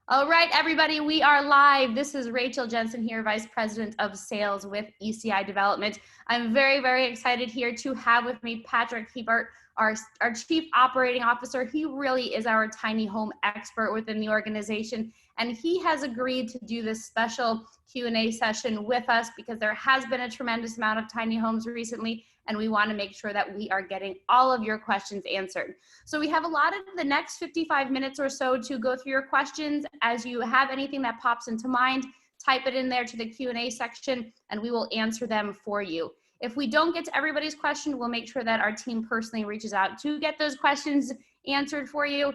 All right, everybody, we are live. This is Rachel Jensen here, Vice President of Sales with ECI Development. I'm very, very excited here to have with me Patrick Hiebert, our Chief Operating Officer. He really is our tiny home expert within the organization, and he has agreed to do this special Q&A session with us because there has been a tremendous amount of tiny homes recently, and we want to make sure that we are getting all of your questions answered. So we have allotted the next 55 minutes or so to go through your questions. As you have anything that pops into mind, type it in there to the Q&A section and we will answer them for you. If we don't get to everybody's question, we'll make sure that our team personally reaches out to get those questions answered for you.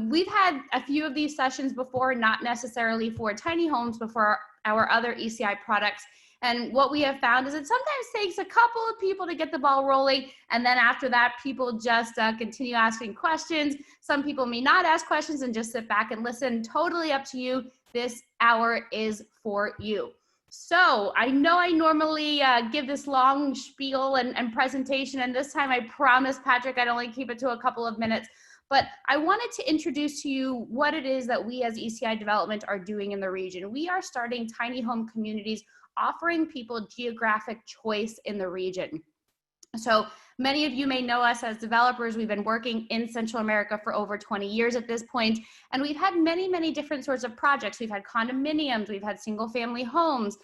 We've had a few of these sessions before, not necessarily for tiny homes, but for our other ECI products. And what we have found is it sometimes takes a couple of people to get the ball rolling. And then after that, people just continue asking questions. Some people may not ask questions and just sit back and listen. Totally up to you. This hour is for you. So I know I normally give this long spiel and presentation. And this time I promise, Patrick, I'd only keep it to a couple of minutes. But I wanted to introduce to you what it is that we as ECI Development are doing in the region. We are starting tiny home communities, offering people geographic choice in the region. So many of you may know us as developers. We've been working in Central America for over 20 years at this point, and we've had many, many different sorts of projects. We've had condominiums, we've had single family homes,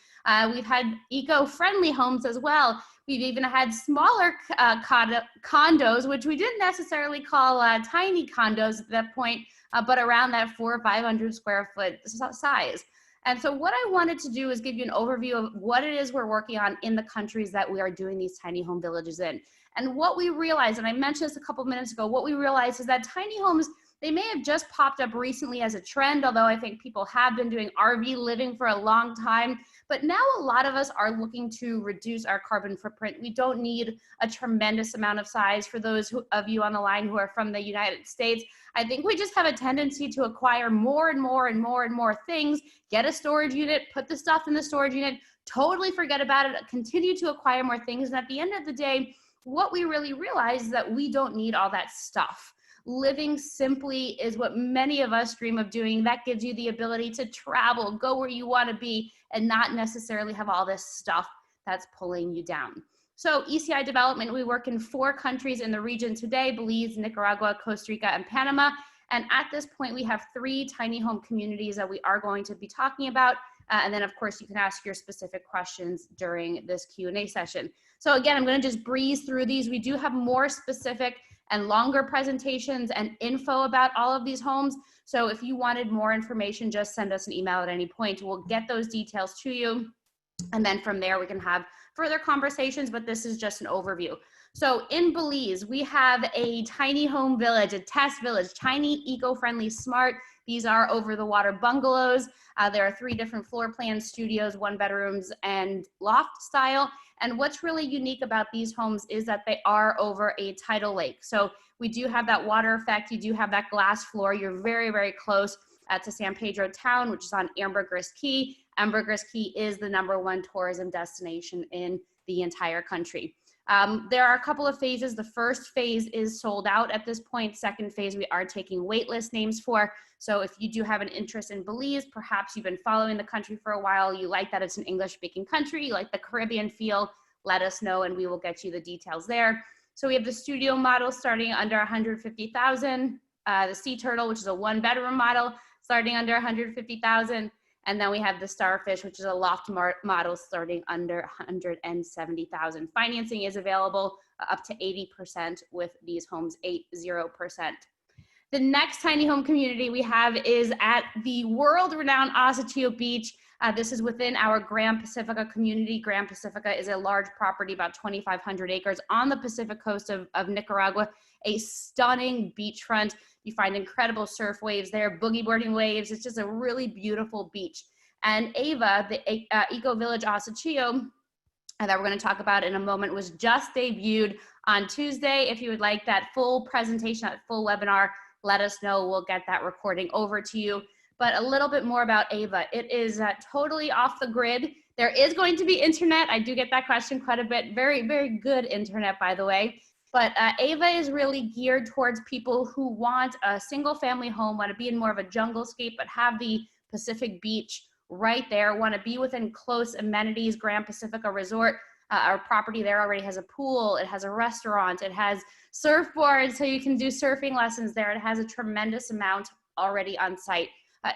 we've had eco-friendly homes as well. We've even had smaller condos, which we didn't necessarily call tiny condos at that point, but around that 400 or 500 square foot size. And so what I wanted to do is give you an overview of what it is we're working on in the countries that we are doing these tiny home villages in. And what we realized, and I mentioned this a couple minutes ago, what we realized is that tiny homes, they may have just popped up recently as a trend, although I think people have been doing RV living for a long time. But now a lot of us are looking to reduce our carbon footprint. We don't need a tremendous amount of size. For those of you on the line who are from the United States, I think we just have a tendency to acquire more and more and more and more things, get a storage unit, put the stuff in the storage unit, totally forget about it, continue to acquire more things. And at the end of the day, what we really realize is that we don't need all that stuff. Living simply is what many of us dream of doing. That gives you the ability to travel, go where you want to be, and not necessarily have all this stuff that's pulling you down. So ECI Development, we work in 4 countries in the region today: Belize, Nicaragua, Costa Rica, and Panama. And at this point, we have 3 tiny home communities that we are going to be talking about. And then, of course, you can ask your specific questions during this Q&A session. So again, I'm going to just breeze through these. We do have more specific and longer presentations and info about all of these homes. So if you wanted more information, just send us an email at any point. We'll get those details to you. And then from there, we can have further conversations, but this is just an overview. So in Belize, we have a tiny home village, a test village, tiny, eco-friendly, smart. These are over-the-water bungalows. There are 3 different floor plans, studios, 1-bedrooms, and loft style. And what's really unique about these homes is that they are over a tidal lake. So we do have that water effect. You do have that glass floor. You're very, very close to San Pedro town, which is on Ambergris Caye. Ambergris Caye is the #1 tourism destination in the entire country. There are a couple of phases. The first phase is sold out at this point. Second phase, we are taking waitlist names for. So if you do have an interest in Belize, perhaps you've been following the country for a while, you like that it's an English-speaking country, you like the Caribbean feel, let us know and we will get you the details there. So we have the studio model starting under $150,000, the Sea Turtle, which is a 1-bedroom model, starting under $150,000. And then we have the Starfish, which is a loft model starting under $170,000. Financing is available up to 80% with these homes, 80%. The next tiny home community we have is at the world-renowned Osortillo Beach. This is within our Grand Pacifica community. Grand Pacifica is a large property, about 2,500 acres on the Pacific coast of Nicaragua, a stunning beachfront. You find incredible surf waves there, boogie boarding waves. It's just a really beautiful beach. And Ava, the Eco Village Osortillo, that we're going to talk about in a moment, was just debuted on Tuesday. If you would like that full presentation, that full webinar, let us know. We'll get that recording over to you. But a little bit more about Ava. It is totally off the grid. There is going to be internet. I do get that question quite a bit. Very, very good internet, by the way. But Ava is really geared towards people who want a single family home, want to be in more of a jungle scape, but have the Pacific beach right there, want to be within close amenities. Grand Pacifica Resort, our property there already has a pool, it has a restaurant, it has surfboards so you can do surfing lessons there. It has a tremendous amount already on site.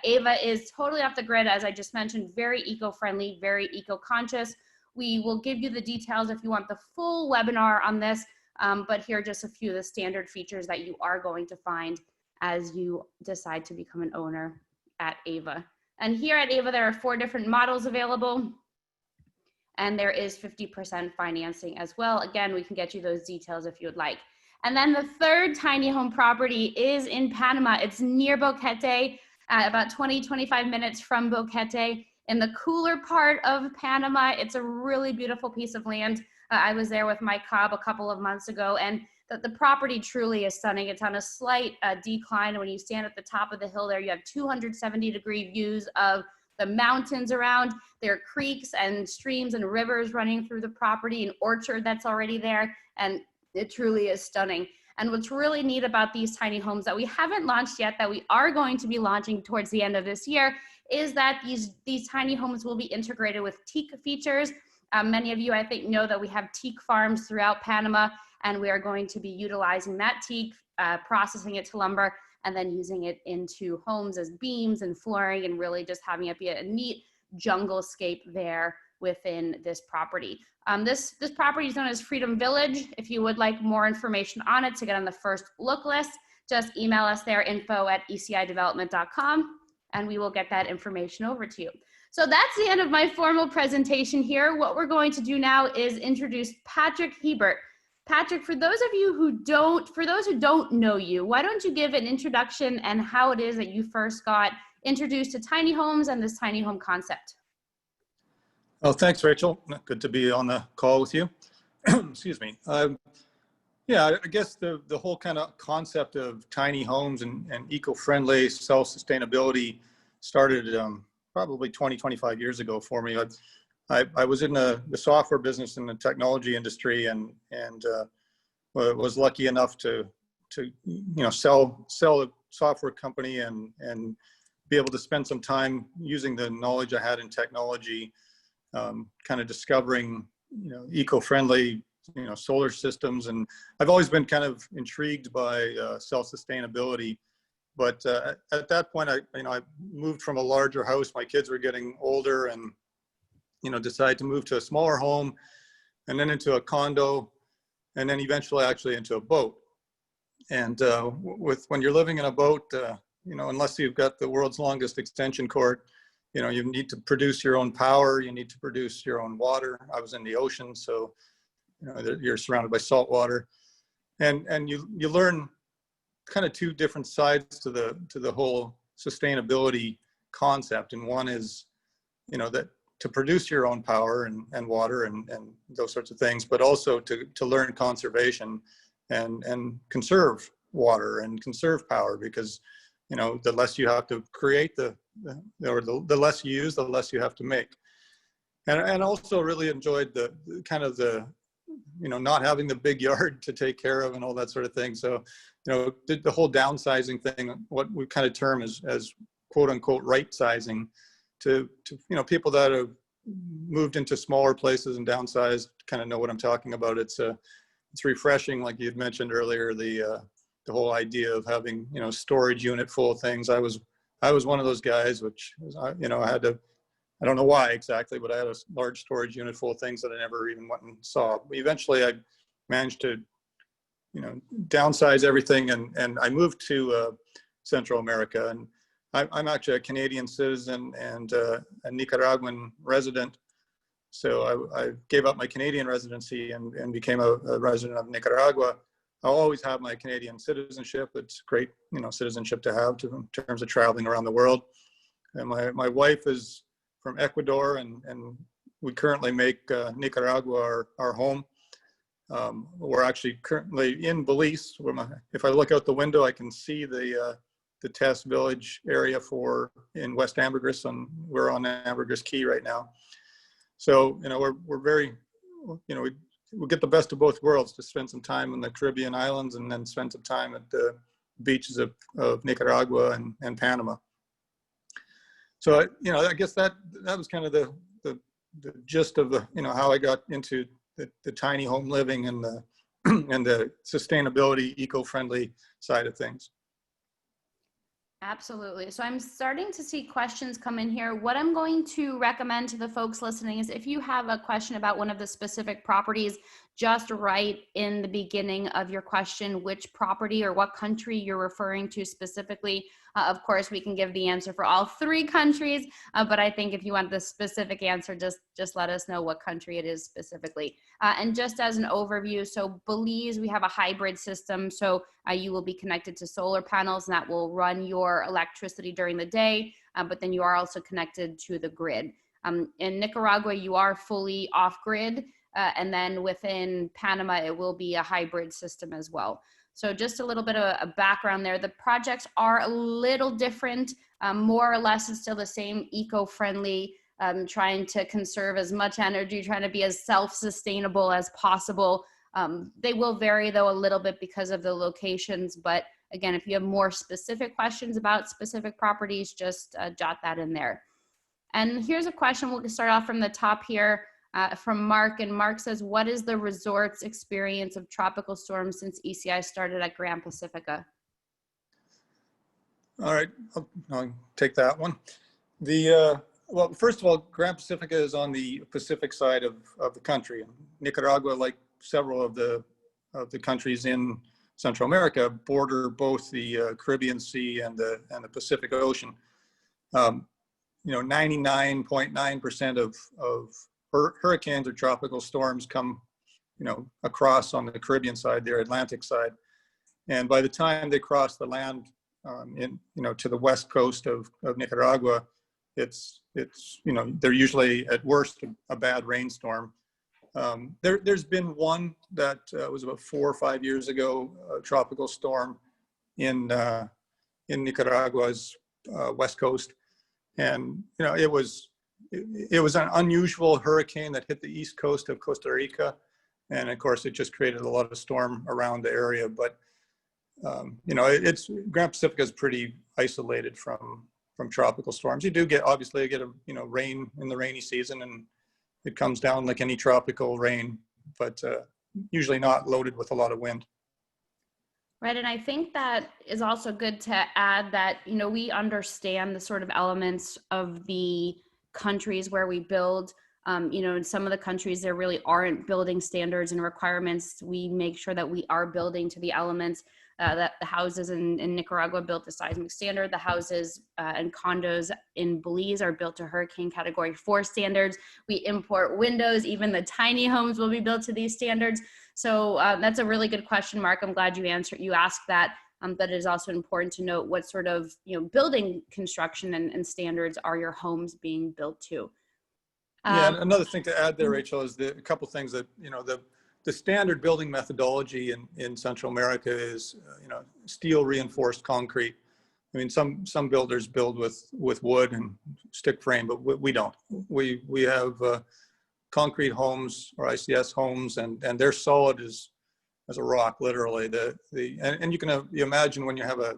Ava is totally off the grid, as I just mentioned, very eco-friendly, very eco-conscious. We will give you the details if you want the full webinar on this, but here are just a few of the standard features that you are going to find as you decide to become an owner at Ava. And here at Ava, there are 4 different models available, and there is 50% financing as well. Again, we can get you those details if you would like. And then the third tiny home property is in Panama. It's near Boquete, about 20-25 minutes from Boquete, in the cooler part of Panama. It's a really beautiful piece of land. I was there with my cob a couple of months ago, and the property truly is stunning. It's on a slight decline. When you stand at the top of the hill there, you have 270-degree views of the mountains around. There are creeks and streams and rivers running through the property, an orchard that's already there, and it truly is stunning. And what's really neat about these tiny homes that we haven't launched yet, that we are going to be launching towards the end of this year, is that these tiny homes will be integrated with teak features. Many of you, I think, know that we have teak farms throughout Panama, and we are going to be utilizing that teak, processing it to lumber, and then using it into homes as beams and flooring, and really just having it be a neat jungle scape there within this property. This property is known as Freedom Village. If you would like more information on it to get on the first look list, just email us there, info@ecidevelopment.com, and we will get that information over to you. So that's the end of my formal presentation here. What we're going to do now is introduce Patrick Hiebert. Patrick, for those who don't know you, why don't you give an introduction and how it is that you first got introduced to tiny homes and this tiny home concept? Oh, thanks, Rachel. Good to be on the call with you. Excuse me. Yeah, I guess the whole kind of concept of tiny homes and eco-friendly self-sustainability started probably 25 years ago for me. I was in the software business in the technology industry, and was lucky enough to sell a software company and be able to spend some time using the knowledge I had in technology, kind of discovering eco-friendly solar systems. And I've always been kind of intrigued by self-sustainability. But at that point, I moved from a larger house. My kids were getting older, and decided to move to a smaller home, and then into a condo, and then eventually actually into a boat. And when you're living in a boat, unless you've got the world's longest extension cord, you need to produce your own power. You need to produce your own water. I was in the ocean, so you're surrounded by salt water, and you learn kind of 2 different sides to the whole sustainability concept. And one is, that to produce your own power and water and those sorts of things, but also to learn conservation and conserve water and conserve power, because the less you have to create, the less you use, the less you have to make. And also really enjoyed the not having the big yard to take care of and all that sort of thing. So did the whole downsizing thing, what we kind of term as quote unquote right sizing, to people that have moved into smaller places and downsized kind of know what I'm talking about. It's refreshing, like you'd mentioned earlier, the whole idea of having storage unit full of things. I was one of those guys, which I had to, I don't know why exactly, but I had a large storage unit full of things that I never even went and saw. Eventually I managed to downsize everything, and I moved to Central America. And I'm actually a Canadian citizen and a Nicaraguan resident. So I gave up my Canadian residency and became a resident of Nicaragua. I'll always have my Canadian citizenship. It's great, citizenship to have in terms of traveling around the world. And my wife is from Ecuador, and we currently make Nicaragua our home. We're actually currently in Belize. If I look out the window, I can see the test village area in West Ambergris, and we're on Ambergris Key right now. So we're very, we we'll get the best of both worlds, to spend some time in the Caribbean islands and then spend some time at the beaches of Nicaragua and Panama. So, I guess that was kind of the gist of how I got into the tiny home living and the and the sustainability, eco-friendly side of things. Absolutely. So I'm starting to see questions come in here. What I'm going to recommend to the folks listening is, if you have a question about one of the specific properties, just write in the beginning of your question which property or what country you're referring to specifically. Of course, we can give the answer for all 3 countries, but I think if you want the specific answer, just let us know what country it is specifically. And just as an overview, so Belize, we have a hybrid system. So you will be connected to solar panels, and that will run your electricity during the day, but then you are also connected to the grid. In Nicaragua, you are fully off-grid, and then within Panama, it will be a hybrid system as well. So just a little bit of a background there. The projects are a little different, more or less it's still the same, eco-friendly, trying to conserve as much energy, trying to be as self-sustainable as possible. They will vary though a little bit because of the locations, but again, if you have more specific questions about specific properties, just jot that in there. And here's a question, we'll start off from the top here. From Mark, and Mark says, what is the resort's experience of tropical storms since ECI started at Grand Pacifica? All right, I'll take that one. Well, first of all, Grand Pacifica is on the Pacific side of the country. Nicaragua, like several of the countries in Central America, border both the Caribbean Sea and the Pacific Ocean. 99.9% of hurricanes or tropical storms come, across on the Caribbean side, their Atlantic side. And by the time they cross the land to the west coast of Nicaragua, it's they're usually at worst a bad rainstorm. There's been one that was about 4 or 5 years ago, a tropical storm in Nicaragua's west coast. And, it was an unusual hurricane that hit the east coast of Costa Rica. And of course, it just created a lot of storm around the area. But, Grand Pacifica is pretty isolated from tropical storms. You do obviously get rain in the rainy season, and it comes down like any tropical rain, but usually not loaded with a lot of wind. Right, and I think that is also good to add that, we understand the sort of elements of the countries where we build. In some of the countries, there really aren't building standards and requirements. We make sure that we are building to the elements, that the houses in Nicaragua built to seismic standard. The houses and condos in Belize are built to hurricane category 4 standards. We import windows, even the tiny homes will be built to these standards. So that's a really good question, Mark. I'm glad you asked that. But it is also important to note what sort of building construction and standards are your homes being built to. Yeah, another thing to add there, Rachel, is a couple things that the standard building methodology in Central America is steel reinforced concrete. I mean, some builders build with wood and stick frame, but we don't. We have concrete homes or ICS homes, and they're solid as a rock, literally. And you can imagine when you have a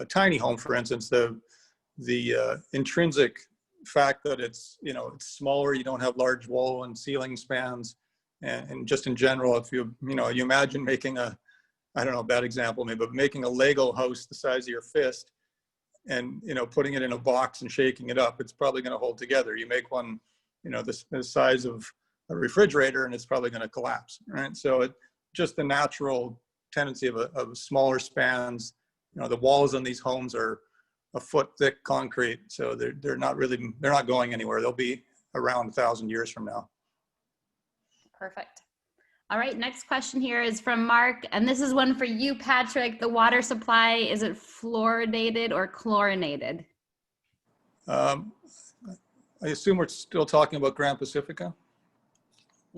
tiny home, for instance, the intrinsic fact that it's smaller, you don't have large wall and ceiling spans, and just in general, if you imagine making bad example maybe, but making a Lego house the size of your fist and putting it in a box and shaking it up, it's probably going to hold together. You make one the size of a refrigerator and it's probably going to collapse, right? So just the natural tendency of smaller spans. The walls on these homes are a foot thick concrete, so they're not going anywhere. They'll be around 1,000 years from now. Perfect. All right, next question here is from Mark, and this is one for you, Patrick. The water supply, is it fluoridated or chlorinated? I assume we're still talking about Grand Pacifica?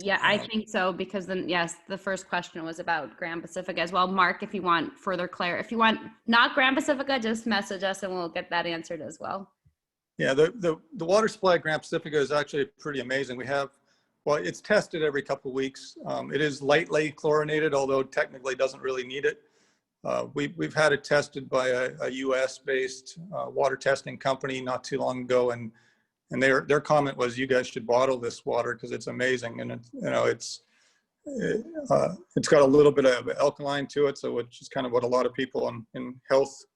Yeah, I think so, because then, yes, the first question was about Grand Pacifica as well. Mark, if you want further clarity, if you want not Grand Pacifica, just message us and we'll get that answered as well. Yeah, the water supply at Grand Pacifica is actually pretty amazing. We have Well, it's tested every couple of weeks. It is lightly chlorinated, although technically doesn't really need it. We've had it tested by a US-based water testing company not too long ago, and their comment was, you guys should bottle this water because it's amazing. And it's got a little bit of alkaline to it, so which is kind of what a lot of people in health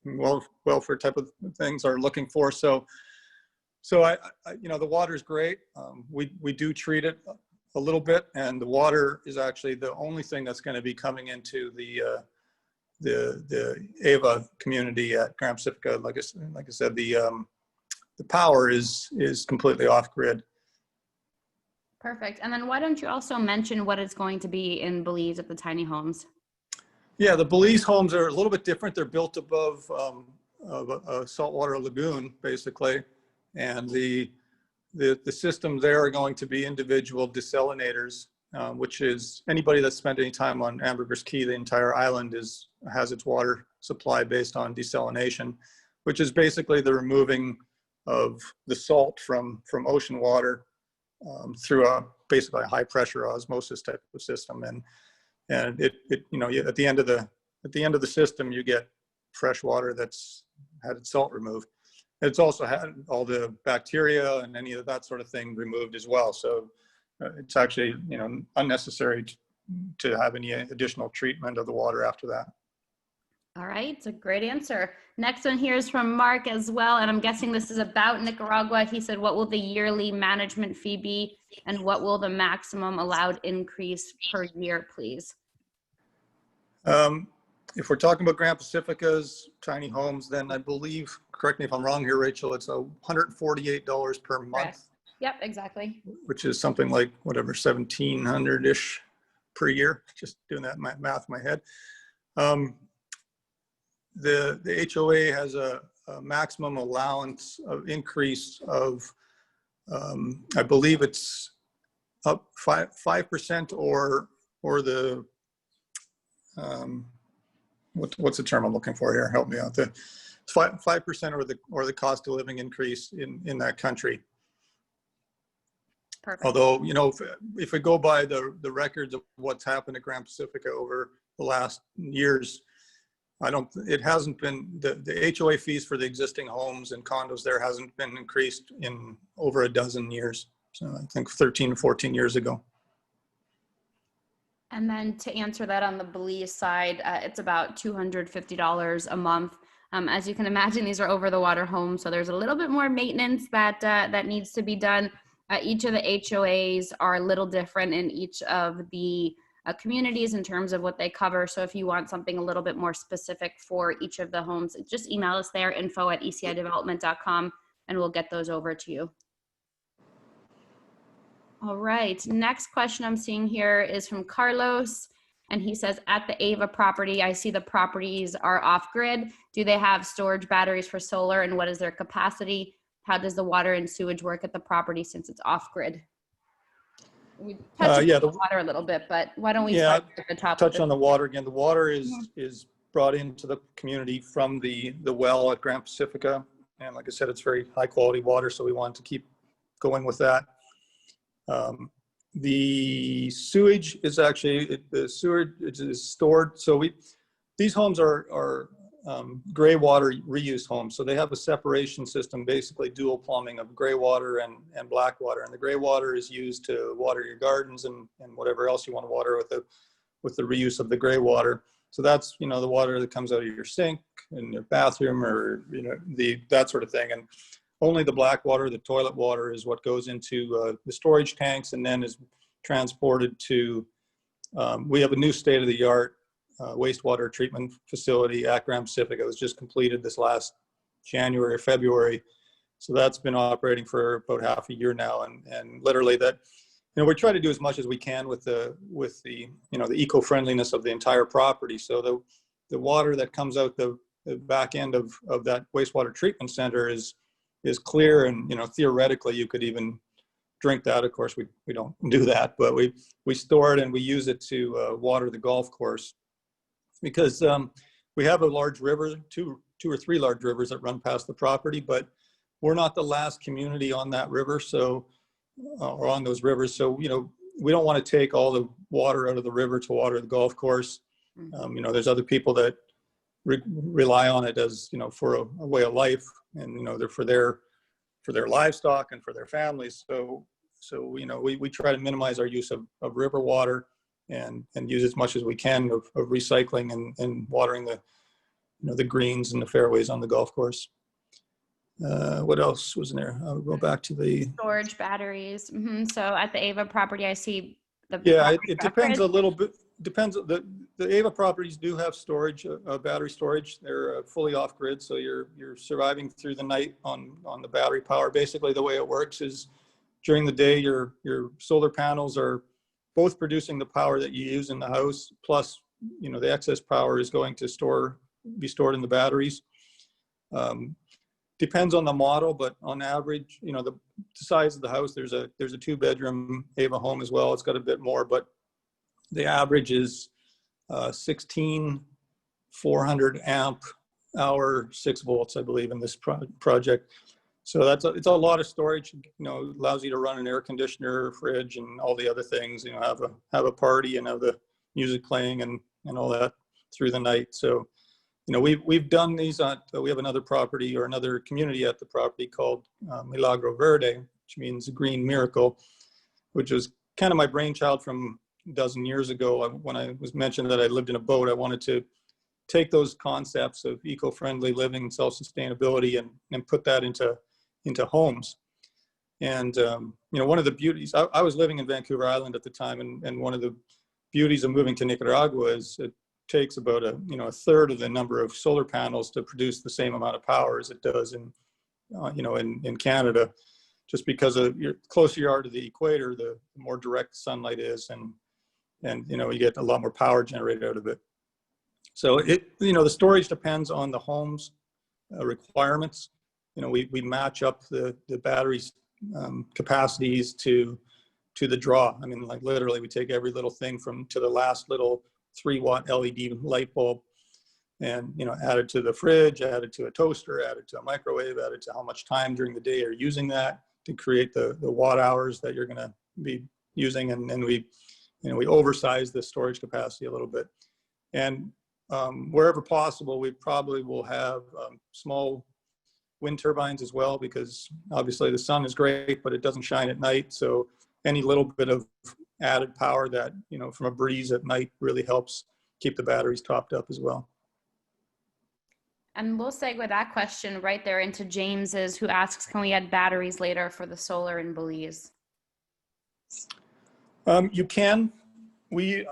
and welfare type of things are looking for. So I the water is great. We do treat it a little bit, and the water is actually the only thing that's going to be coming into the AVA community at Grand Pacifica. Like I said, the power is completely off grid. Perfect. And then why don't you also mention what it's going to be in Belize at the tiny homes? Yeah, the Belize homes are a little bit different. They're built above a saltwater lagoon, basically, and the system there are going to be individual desalinators, which is anybody that's spent any time on Ambergris Caye, the entire island has its water supply based on desalination, which is basically the removing of the salt from ocean water through basically a high pressure osmosis type of system, and it at the end of the system you get fresh water that's had its salt removed. It's also had all the bacteria and any of that sort of thing removed as well. So it's actually unnecessary to have any additional treatment of the water after that. All right, it's a great answer. Next one here is from Mark as well, and I'm guessing this is about Nicaragua. He said, what will the yearly management fee be, and what will the maximum allowed increase per year, please? If we're talking about Grand Pacifica's tiny homes, then I believe, correct me if I'm wrong here, Rachel, it's $148 per month. Correct. Yep, exactly. Which is something like whatever, 1,700-ish per year, just doing that math in my head. The HOA has a maximum allowance of increase of, I believe it's up 5% or the, what's the term I'm looking for here? Help me out. The 5% or the cost of living increase in that country. Perfect. Although, if we go by the records of what's happened at Grand Pacifica over the last years, it hasn't been, the HOA fees for the existing homes and condos there hasn't been increased in over a dozen years. So I think 13 to 14 years ago. And then to answer that on the Belize side, it's about $250 a month. As you can imagine, these are over the water homes, so there's a little bit more maintenance that needs to be done. Each of the HOAs are a little different in each of the communities in terms of what they cover. So if you want something a little bit more specific for each of the homes, just email us there, info@ecidevelopment.com, and we'll get those over to you. All right, next question I'm seeing here is from Carlos, and he says, at the Ava property, I see the properties are off-grid. Do they have storage batteries for solar, and what is their capacity? How does the water and sewage work at the property since it's off-grid? We touched on the water a little bit, but why don't we start at the top? Touch on the water again. The water is brought into the community from the well at Grand Pacifica, and like I said, it's very high quality water, so we want to keep going with that. The sewage is actually, the sewage is stored. So these homes are gray water reuse homes. So they have a separation system, basically dual plumbing of gray water and black water. And the gray water is used to water your gardens and whatever else you want to water with the reuse of the gray water. So that's, the water that comes out of your sink and your bathroom, or, that sort of thing. And only the black water, the toilet water, is what goes into the storage tanks and then is transported to, we have a new state-of-the-art wastewater treatment facility at Grand Pacific. It was just completed this last January or February. So that's been operating for about half a year now. And literally that, we try to do as much as we can with the the eco-friendliness of the entire property. So the water that comes out the back end of that wastewater treatment center is clear, and theoretically you could even drink that. Of course we don't do that, but we store it and we use it to water the golf course, because we have a large river, two or three large rivers that run past the property, but we're not the last community on that river. So or on those rivers. So, we don't want to take all the water out of the river to water the golf course. There's other people that rely on it as, for a way of life, and, they're for their livestock and for their families. So we try to minimize our use of river water and use as much as we can of recycling and watering the greens and the fairways on the golf course. What else was in there? I'll go back to the storage batteries. So at the Ava property, I see it depends a little bit. Depends. The Ava properties do have storage, battery storage. They're fully off grid, so you're surviving through the night on the battery power. Basically, the way it works is during the day, your solar panels are both producing the power that you use in the house, plus the excess power is going to be stored in the batteries. Depends on the model, but on average, the size of the house, there's a 2-bedroom Ava home as well. It's got a bit more, but the average is 16 400 amp hour 6 volts, I believe, in this project. So it's a lot of storage. Allows you to run an air conditioner, fridge, and all the other things. Have a party and have the music playing and all that through the night. So. We've done these we have another property or another community at the property called Milagro Verde, which means green miracle, which was kind of my brainchild from a dozen years ago. When I was mentioned that I lived in a boat, I wanted to take those concepts of eco-friendly living and self-sustainability and put that into homes. And, one of the beauties, I was living in Vancouver Island at the time, and one of the beauties of moving to Nicaragua is it takes about a third of the number of solar panels to produce the same amount of power as it does in Canada, just because of the closer you are to the equator, the more direct sunlight is, and you get a lot more power generated out of it. So the storage depends on the home's requirements. We match up the batteries capacities to the draw. I mean, like literally we take every little thing to the last little 3-watt LED light bulb and, add it to the fridge, add it to a toaster, add it to a microwave, add it to how much time during the day you're using that to create the watt hours that you're going to be using. And we oversize the storage capacity a little bit. And wherever possible, we probably will have small wind turbines as well, because obviously the sun is great, but it doesn't shine at night. So any little bit of added power that, from a breeze at night really helps keep the batteries topped up as well. And we'll segue that question right there into James's, who asks, can we add batteries later for the solar in Belize? You can. We,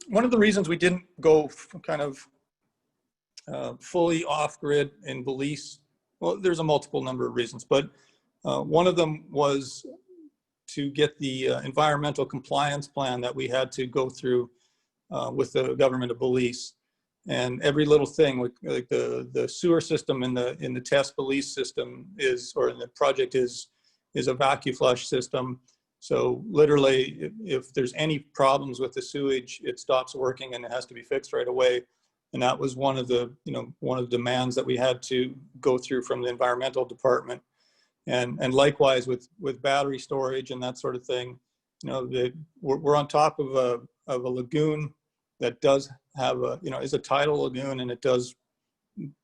one of the reasons we didn't go kind of fully off grid in Belize, well, there's a multiple number of reasons, but one of them was to get the environmental compliance plan that we had to go through with the government of Belize. And every little thing, like the sewer system in the test Belize system or in the project is a vacuum flush system. So literally, if there's any problems with the sewage, it stops working and it has to be fixed right away. And that was one of the demands that we had to go through from the environmental department. And likewise with battery storage and that sort of thing, we're on top of a lagoon that does have is a tidal lagoon, and it does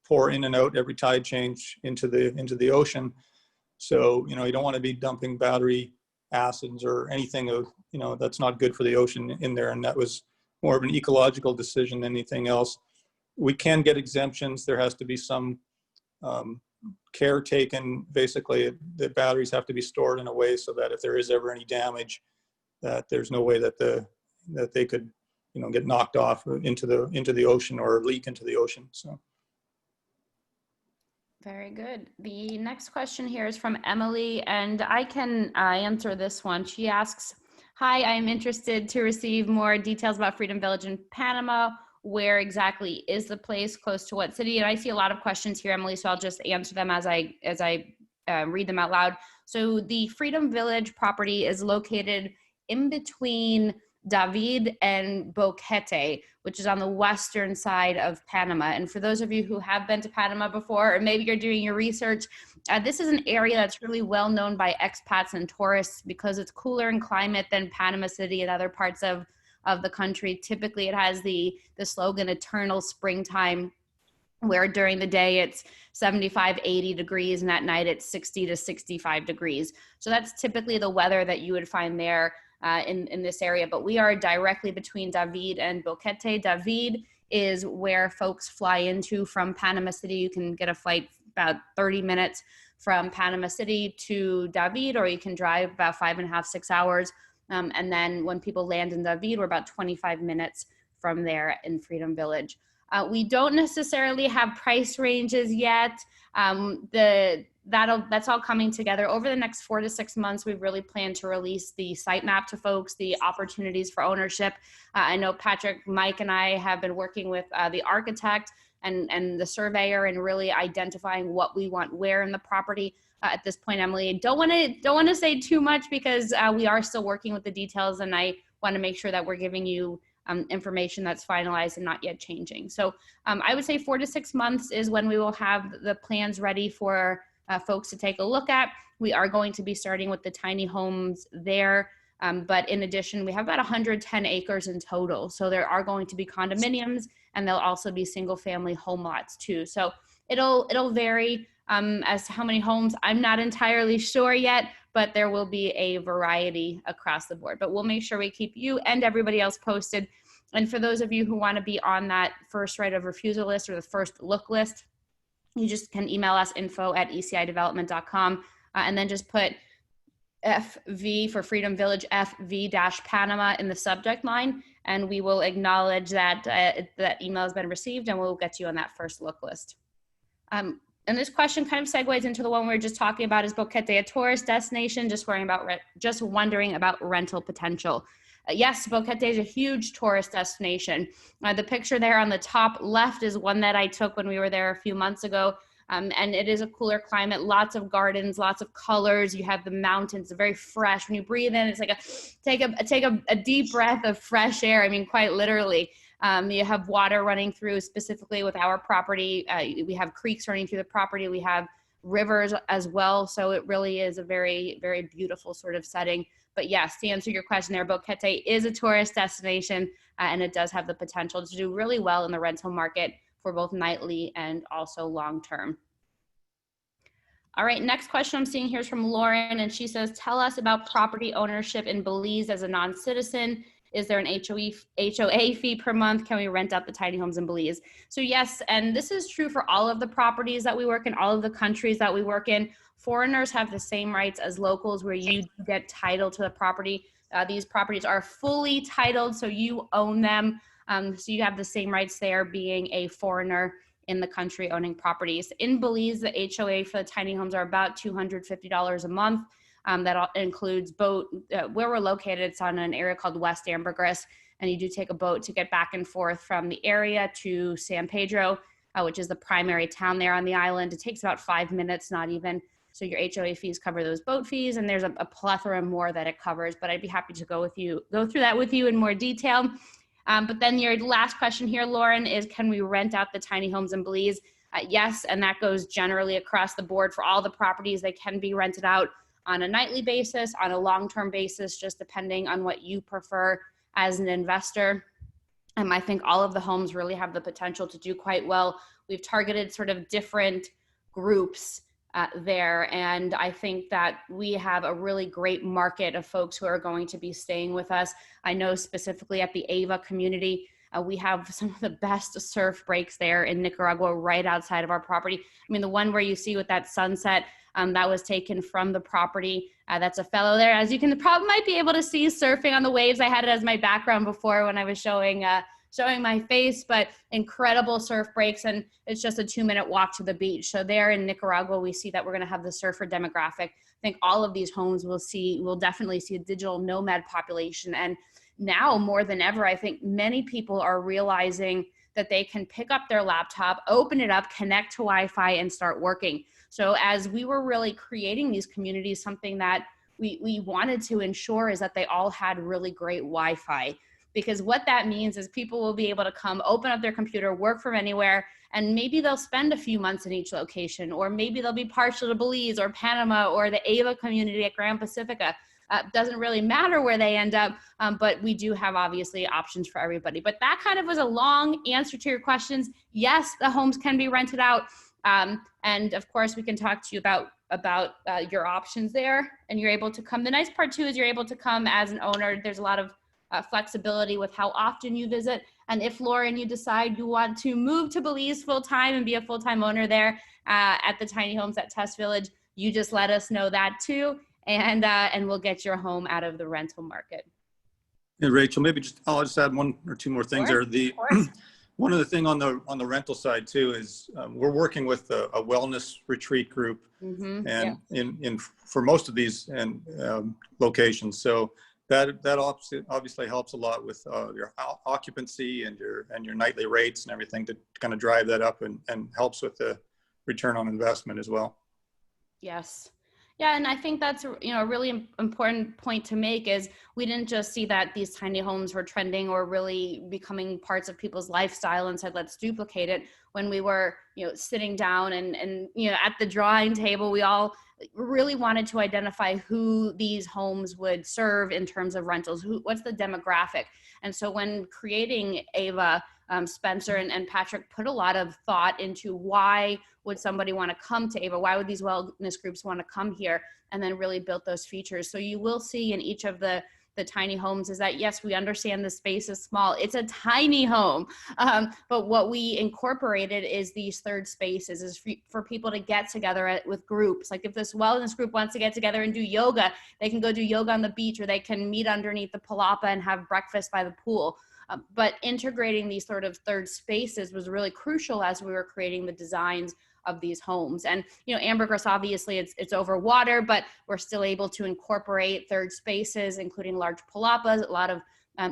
pour in and out every tide change into the ocean. So you don't want to be dumping battery acids or anything that's not good for the ocean in there. And that was more of an ecological decision than anything else. We can get exemptions. There has to be some care taken. Basically, the batteries have to be stored in a way so that if there is ever any damage, that there's no way that they could get knocked off into the ocean or leak into the ocean. So very good. The next question here is from Emily, and I can answer this one. She asks, hi, I am interested to receive more details about Freedom Village in Panama. Where exactly is the place? Close to what city? And I see a lot of questions here, Emily, so I'll just answer them as I read them out loud. So the Freedom Village property is located in between David and Boquete, which is on the western side of Panama. And for those of you who have been to Panama before, or maybe you're doing your research, this is an area that's really well known by expats and tourists because it's cooler in climate than Panama City and other parts of the country. Typically, it has the slogan "Eternal Springtime," where during the day it's 75, 80 degrees, and at night it's 60 to 65 degrees. So that's typically the weather that you would find there in this area. But we are directly between David and Boquete. David is where folks fly into from Panama City. You can get a flight about 30 minutes from Panama City to David, or you can drive about 5.5, 6 hours. And then when people land in David, we're about 25 minutes from there in Freedom Village. We don't necessarily have price ranges yet. That's all coming together over the next 4 to 6 months. We really plan to release the site map to folks, the opportunities for ownership. I know Patrick, Mike, and I have been working with the architect and the surveyor and really identifying what we want where in the property. At this point, Emily, don't want to say too much because we are still working with the details, and I want to make sure that we're giving you information that's finalized and not yet changing. So I would say 4 to 6 months is when we will have the plans ready for folks to take a look at. We are going to be starting with the tiny homes there. But in addition, we have about 110 acres in total. So there are going to be condominiums, and there'll also be single family home lots too. So it'll vary as to how many homes. I'm not entirely sure yet, but there will be a variety across the board. But we'll make sure we keep you and everybody else posted. And for those of you who want to be on that first right of refusal list or the first look list, you just can email us info@ecidevelopment.com and then just put FV for Freedom Village, FV-Panama in the subject line, and we will acknowledge that that email has been received, and we'll get you on that first look list. And this question kind of segues into the one we were just talking about. Is Boquete a tourist destination? Just wondering about rental potential. Yes, Boquete is a huge tourist destination. The picture there on the top left is one that I took when we were there a few months ago. And it is a cooler climate, lots of gardens, lots of colors. You have the mountains, very fresh. When you breathe in, it's like take a deep breath of fresh air. I mean, quite literally. You have water running through, specifically with our property. We have creeks running through the property. We have rivers as well. So it really is a very, very beautiful sort of setting. But yes, to answer your question there, Boquete is a tourist destination, and it does have the potential to do really well in the rental market for both nightly and also long-term. All right, next question I'm seeing here is from Lauren, and she says, tell us about property ownership in Belize as a non-citizen. Is there an HOA fee per month? Can we rent out the tiny homes in Belize? So yes, and this is true for all of the properties that we work in, all of the countries that we work in. Foreigners have the same rights as locals where you get title to the property. These properties are fully titled, so you own them. So you have the same rights there being a foreigner in the country owning properties. In Belize, the HOA for the tiny homes are about $250 a month. That includes boat, where we're located, it's on an area called West Ambergris, and you do take a boat to get back and forth from the area to San Pedro, which is the primary town there on the island. It takes about 5 minutes, not even. So your HOA fees cover those boat fees, and there's a plethora more that it covers, but I'd be happy to go through that with you in more detail. But then your last question here, Lauren, is can we rent out the tiny homes in Belize? Yes, and that goes generally across the board for all the properties. They can be rented out on a nightly basis, on a long-term basis, just depending on what you prefer as an investor. I think all of the homes really have the potential to do quite well. We've targeted sort of different groups there, and I think that we have a really great market of folks who are going to be staying with us. I know specifically at the Ava community, we have some of the best surf breaks there in Nicaragua right outside of our property. I mean, the one where you see with that sunset, that was taken from the property. That's a fellow there. As you can probably might be able to see surfing on the waves. I had it as my background before when I was showing my face, but incredible surf breaks, and it's just a 2-minute walk to the beach. So there in Nicaragua, we see that we're going to have the surfer demographic. I think all of these homes will definitely see a digital nomad population. And now more than ever, I think many people are realizing that they can pick up their laptop, open it up, connect to Wi-Fi, and start working. So as we were really creating these communities, something that we wanted to ensure is that they all had really great Wi-Fi, because what that means is people will be able to come open up their computer, work from anywhere, and maybe they'll spend a few months in each location, or maybe they'll be partial to Belize or Panama or the Ava community at Grand Pacifica. Doesn't really matter where they end up, but we do have obviously options for everybody. But that kind of was a long answer to your questions. Yes, the homes can be rented out. And of course, we can talk to you about your options there, and you're able to come. The nice part too is you're able to come as an owner. There's a lot of flexibility with how often you visit. And if, Lauren, you decide you want to move to Belize full-time and be a full-time owner there at the tiny homes at Test Village, you just let us know that too. And we'll get your home out of the rental market. Hey, Rachel, I'll just add one or two more things there. One of the thing on the rental side too is we're working with a wellness retreat group, and for most of these locations. So that obviously helps a lot with your occupancy and your nightly rates and everything to kind of drive that up and helps with the return on investment as well. Yes. Yeah, and I think that's a really important point to make is we didn't just see that these tiny homes were trending or really becoming parts of people's lifestyle and said, let's duplicate it. When we were sitting down and at the drawing table, we all really wanted to identify who these homes would serve in terms of rentals, what's the demographic. And so when creating Ava, Spencer and Patrick put a lot of thought into why would somebody want to come to Ava? Why would these wellness groups want to come here? And then really built those features. So you will see in each of the tiny homes is that, yes, we understand the space is small. It's a tiny home. But what we incorporated is these third spaces is for people to get together with groups. Like if this wellness group wants to get together and do yoga, they can go do yoga on the beach, or they can meet underneath the palapa and have breakfast by the pool. But integrating these sort of third spaces was really crucial as we were creating the designs of these homes. And ambergris, obviously it's over water, but we're still able to incorporate third spaces, including large palapas. A lot of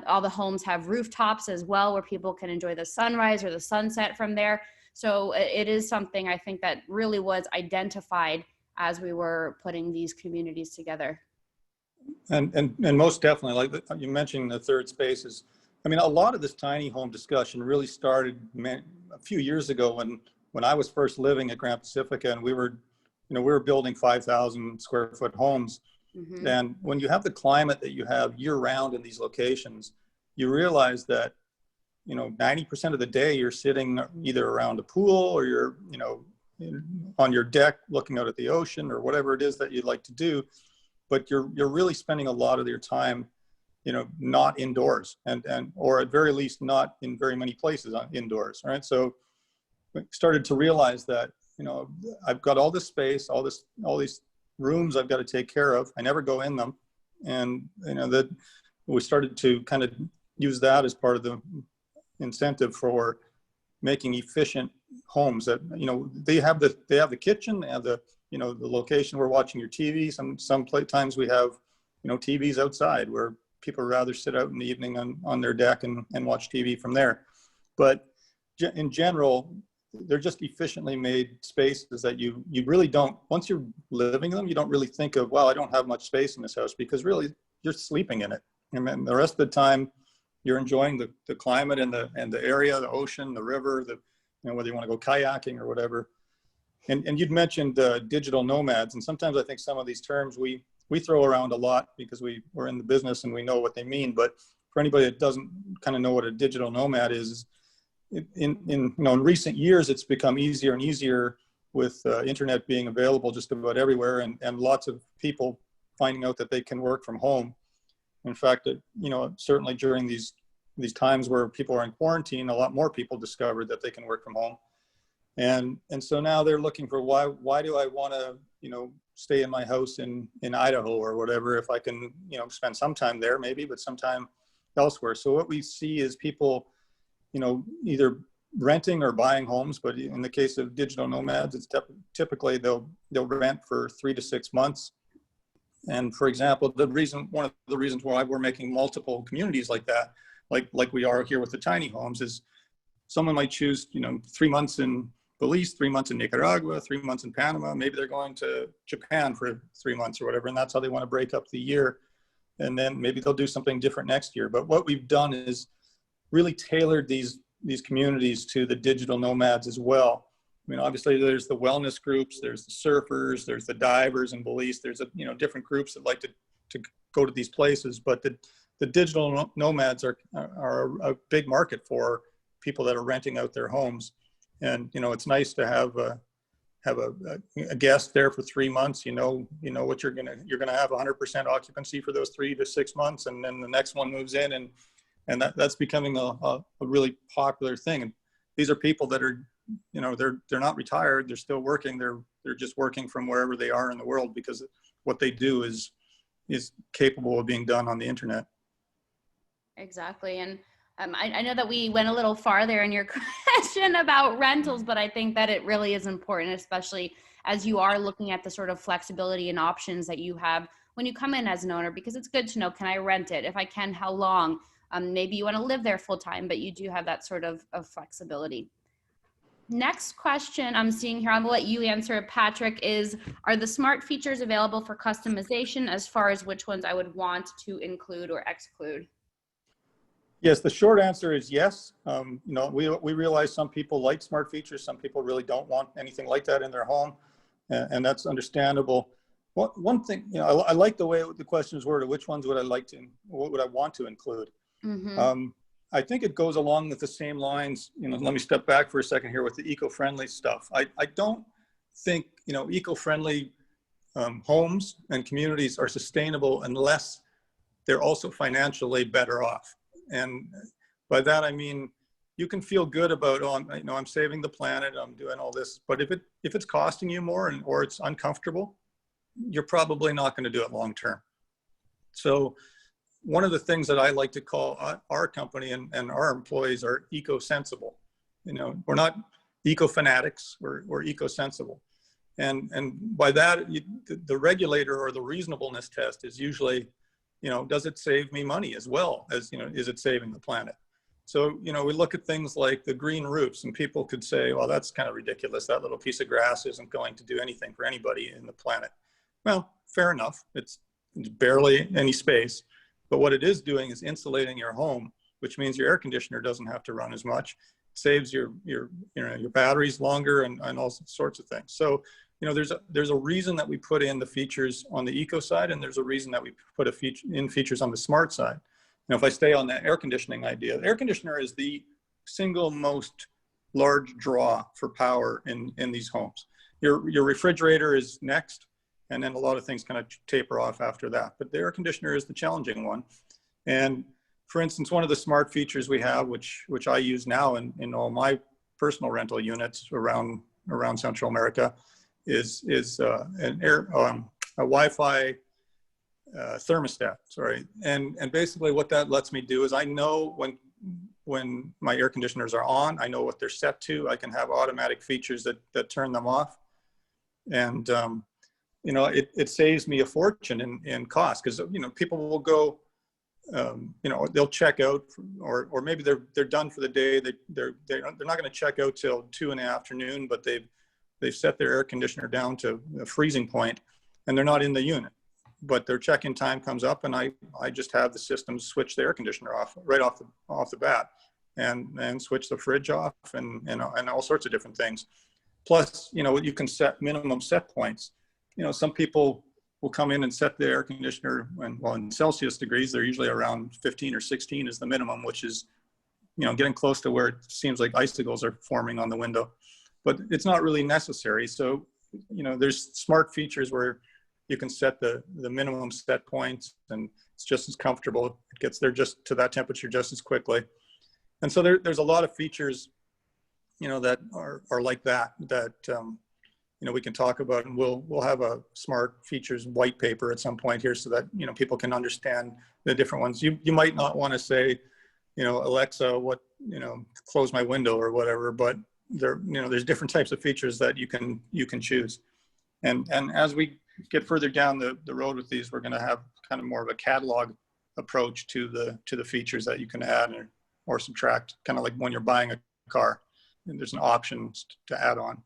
all the homes have rooftops as well, where people can enjoy the sunrise or the sunset from there. So it is something I think that really was identified as we were putting these communities together. And most definitely, like you mentioned, the third spaces. I mean, a lot of this tiny home discussion really started a few years ago when I was first living at Grand Pacifica, and we were building 5,000 square foot homes. Mm-hmm. And when you have the climate that you have year round in these locations, you realize that 90% of the day you're sitting either around a pool or you're on your deck looking out at the ocean or whatever it is that you'd like to do, but you're really spending a lot of your time not indoors and or at very least not in very many places indoors, right? So we started to realize that I've got all this space, all these rooms I've got to take care of. I never go in them, and that we started to kind of use that as part of the incentive for making efficient homes. That they have the kitchen, they have the location where watching your TV. Some times we have TVs outside where people rather sit out in the evening on their deck and watch TV from there. But in general, they're just efficiently made spaces that you really don't, once you're living in them, you don't really think of, well, I don't have much space in this house, because really you're sleeping in it. And then the rest of the time you're enjoying the climate and the area, the ocean, the river, whether you want to go kayaking or whatever. And you'd mentioned digital nomads. And sometimes I think some of these terms we throw around a lot because we're in the business and we know what they mean. But for anybody that doesn't kind of know what a digital nomad is, in recent years, it's become easier and easier with internet being available just about everywhere, and lots of people finding out that they can work from home. In fact, certainly during these times where people are in quarantine, a lot more people discovered that they can work from home. And so now they're looking for why do I want to, stay in my house in Idaho or whatever, if I can, spend some time there maybe, but some time elsewhere. So what we see is people, either renting or buying homes, but in the case of digital nomads, it's typically they'll rent for 3 to 6 months. And for example, one of the reasons why we're making multiple communities like that, like we are here with the tiny homes, is someone might choose, 3 months in Belize, 3 months in Nicaragua, 3 months in Panama. Maybe they're going to Japan for 3 months or whatever, and that's how they want to break up the year. And then maybe they'll do something different next year. But what we've done is really tailored these communities to the digital nomads as well. I mean, obviously there's the wellness groups, there's the surfers, there's the divers in Belize, there's different groups that like to go to these places, but the digital nomads are a big market for people that are renting out their homes. And it's nice to have a guest there for 3 months. You know what you're gonna have 100% occupancy for those 3 to 6 months, and then the next one moves in, and that's becoming a really popular thing. And these are people that are they're not retired, they're still working, they're just working from wherever they are in the world, because what they do is capable of being done on the internet. Exactly. And I know that we went a little farther in your question about rentals, but I think that it really is important, especially as you are looking at the sort of flexibility and options that you have when you come in as an owner, because it's good to know, can I rent it? If I can, how long? Maybe you want to live there full time, but you do have that sort of flexibility. Next question I'm seeing here, I'm gonna let you answer it, Patrick, is, are the smart features available for customization as far as which ones I would want to include or exclude? Yes, the short answer is yes. We realize some people like smart features, some people really don't want anything like that in their home, and that's understandable. One thing, I like the way the question is worded, which ones would I want to include? Mm-hmm. I think it goes along with the same lines. Let me step back for a second here with the eco-friendly stuff. I don't think, eco-friendly homes and communities are sustainable unless they're also financially better off. And by that, I mean, you can feel good about, I'm saving the planet, I'm doing all this, but if it's costing you more or it's uncomfortable, you're probably not going to do it long term. So one of the things that I like to call our company and our employees are eco-sensible. We're not eco-fanatics, we're eco-sensible. And by that, the regulator or the reasonableness test is usually, does it save me money as well as, is it saving the planet? So, we look at things like the green roofs, and people could say, well, that's kind of ridiculous. That little piece of grass isn't going to do anything for anybody in the planet. Well, fair enough. It's barely any space. But what it is doing is insulating your home, which means your air conditioner doesn't have to run as much. It saves your batteries longer and all sorts of things. So, there's a reason that we put in the features on the eco side, and there's a reason that we put features on the smart side. If I stay on the air conditioning idea, the air conditioner is the single most large draw for power in these homes. Your refrigerator is next, and then a lot of things kind of taper off after that. But the air conditioner is the challenging one. And for instance, one of the smart features we have, which I use now in all my personal rental units around Central America, is a Wi-Fi thermostat. Sorry, and basically what that lets me do is I know when my air conditioners are on, I know what they're set to. I can have automatic features that turn them off, and it saves me a fortune in cost, because people will go, they'll check out, or maybe they're done for the day. They're not going to check out till 2 in the afternoon, but they've set their air conditioner down to a freezing point, and they're not in the unit. But their check-in time comes up, and I just have the system switch the air conditioner off right off the bat, and switch the fridge off, and all sorts of different things. Plus, you can set minimum set points. Some people will come in and set the air conditioner in Celsius degrees. They're usually around 15 or 16 is the minimum, which is, getting close to where it seems like icicles are forming on the window. But it's not really necessary. So, there's smart features where you can set the minimum set points, and it's just as comfortable. It gets there just to that temperature just as quickly. And so there's a lot of features, that are like that we can talk about, and we'll have a smart features white paper at some point here, so that people can understand the different ones. You might not want to say, Alexa, close my window or whatever, but there's different types of features that you can choose. And as we get further down the road with these, we're going to have kind of more of a catalog approach to the features that you can add or subtract, kind of like when you're buying a car. there's an option to add on.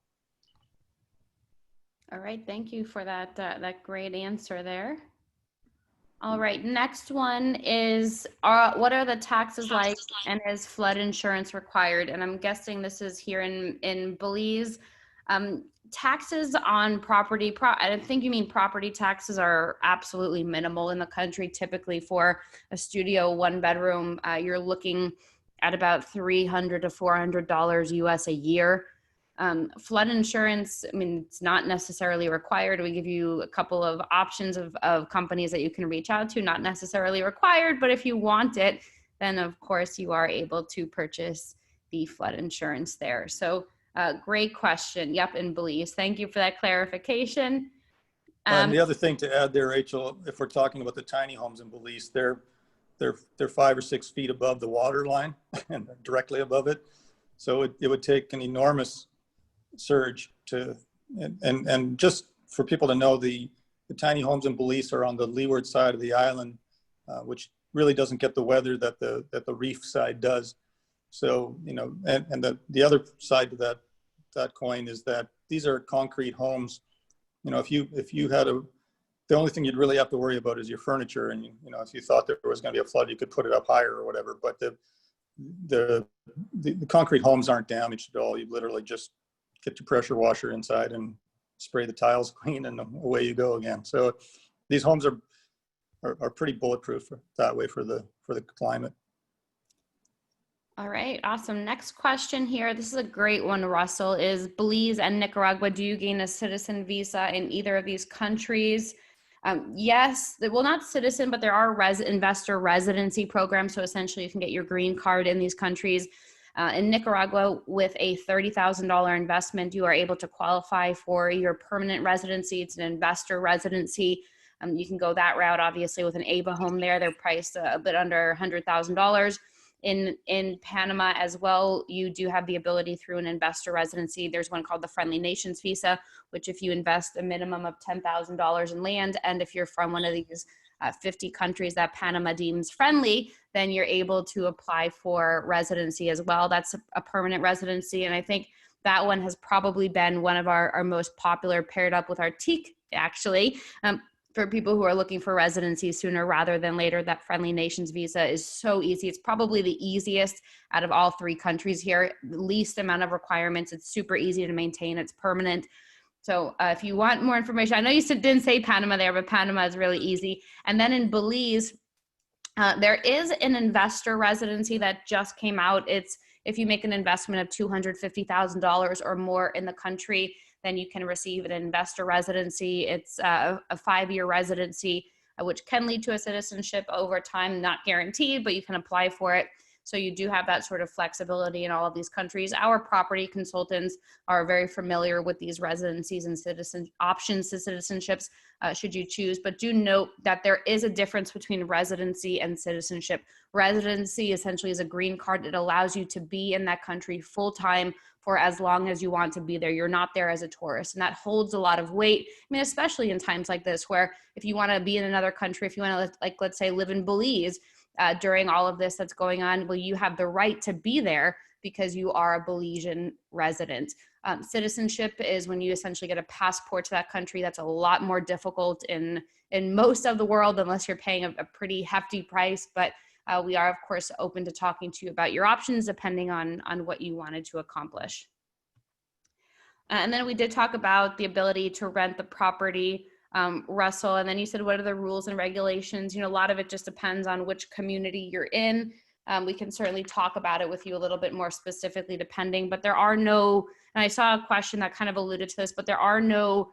All right, thank you for that, that great answer there. All right, next one is, what are the taxes like, and is flood insurance required? And I'm guessing this is here in Belize. Taxes on property, I think you mean property taxes, are absolutely minimal in the country. Typically for a studio 1-bedroom, you're looking at about $300 to $400 US a year. Flood insurance, I mean, it's not necessarily required. We give you a couple of options of companies that you can reach out to, not necessarily required, but if you want it, then of course you are able to purchase the flood insurance there. So great question. Yep, in Belize. Thank you for that clarification. And the other thing to add there, Rachel, if we're talking about the tiny homes in Belize, they're 5 or 6 feet above the water line and directly above it. So it would take an enormous surge to, and just for people to know, the tiny homes in Belize are on the leeward side of the island, which really doesn't get the weather that the reef side does. So, you know, and the other side to that coin is that these are concrete homes. You know, if you had the only thing you'd really have to worry about is your furniture, and you know, if you thought there was going to be a flood, you could put it up higher or whatever. But the concrete homes aren't damaged at all. You literally just get your pressure washer inside and spray the tiles clean, and away you go again. So these homes are pretty bulletproof that way for the climate. All right, awesome. Next question here. This is a great one, Russell. Is Belize and Nicaragua, do you gain a citizen visa in either of these countries? Yes, well, not citizen, but there are investor residency programs. So essentially you can get your green card in these countries. In Nicaragua, with a $30,000 investment, you are able to qualify for your permanent residency. It's an investor residency. You can go that route, obviously, with an ABA home there. They're priced a bit under $100,000. In Panama as well, you do have the ability through an investor residency. There's one called the Friendly Nations visa, which if you invest a minimum of $10,000 in land, and if you're from one of these 50 countries that Panama deems friendly, then you're able to apply for residency as well. That's a permanent residency. And I think that one has probably been one of our most popular, paired up with our TEAC, actually. For people who are looking for residency sooner rather than later. That Friendly Nations visa is so easy. It's probably the easiest out of all 3 countries here, the least amount of requirements. It's super easy to maintain. It's permanent. So if you want more information, I know you didn't say Panama there, but Panama is really easy. And then in Belize, there is an investor residency that just came out. It's if you make an investment of $250,000 or more in the country, then you can receive an investor residency. It's a 5-year residency, which can lead to a citizenship over time, not guaranteed, but you can apply for it. So you do have that sort of flexibility in all of these countries. Our property consultants are very familiar with these residencies and citizen options to citizenships, should you choose. But do note that there is a difference between residency and citizenship. Residency essentially is a green card. It allows you to be in that country full time for as long as you want to be there. You're not there as a tourist, and that holds a lot of weight. I mean, especially in times like this, where if you want to be in another country, if you want to, like, let's say, live in Belize, during all of this that's going on, well, you have the right to be there because you are a Belizean resident. Citizenship is when you essentially get a passport to that country. That's a lot more difficult in most of the world, unless you're paying a pretty hefty price. But we are, of course, open to talking to you about your options depending on what you wanted to accomplish. And then we did talk about the ability to rent the property, Russell, and then you said, what are the rules and regulations? You know, a lot of it just depends on which community you're in. We can certainly talk about it with you a little bit more specifically depending, but there are no, and I saw a question that kind of alluded to this, but there are no,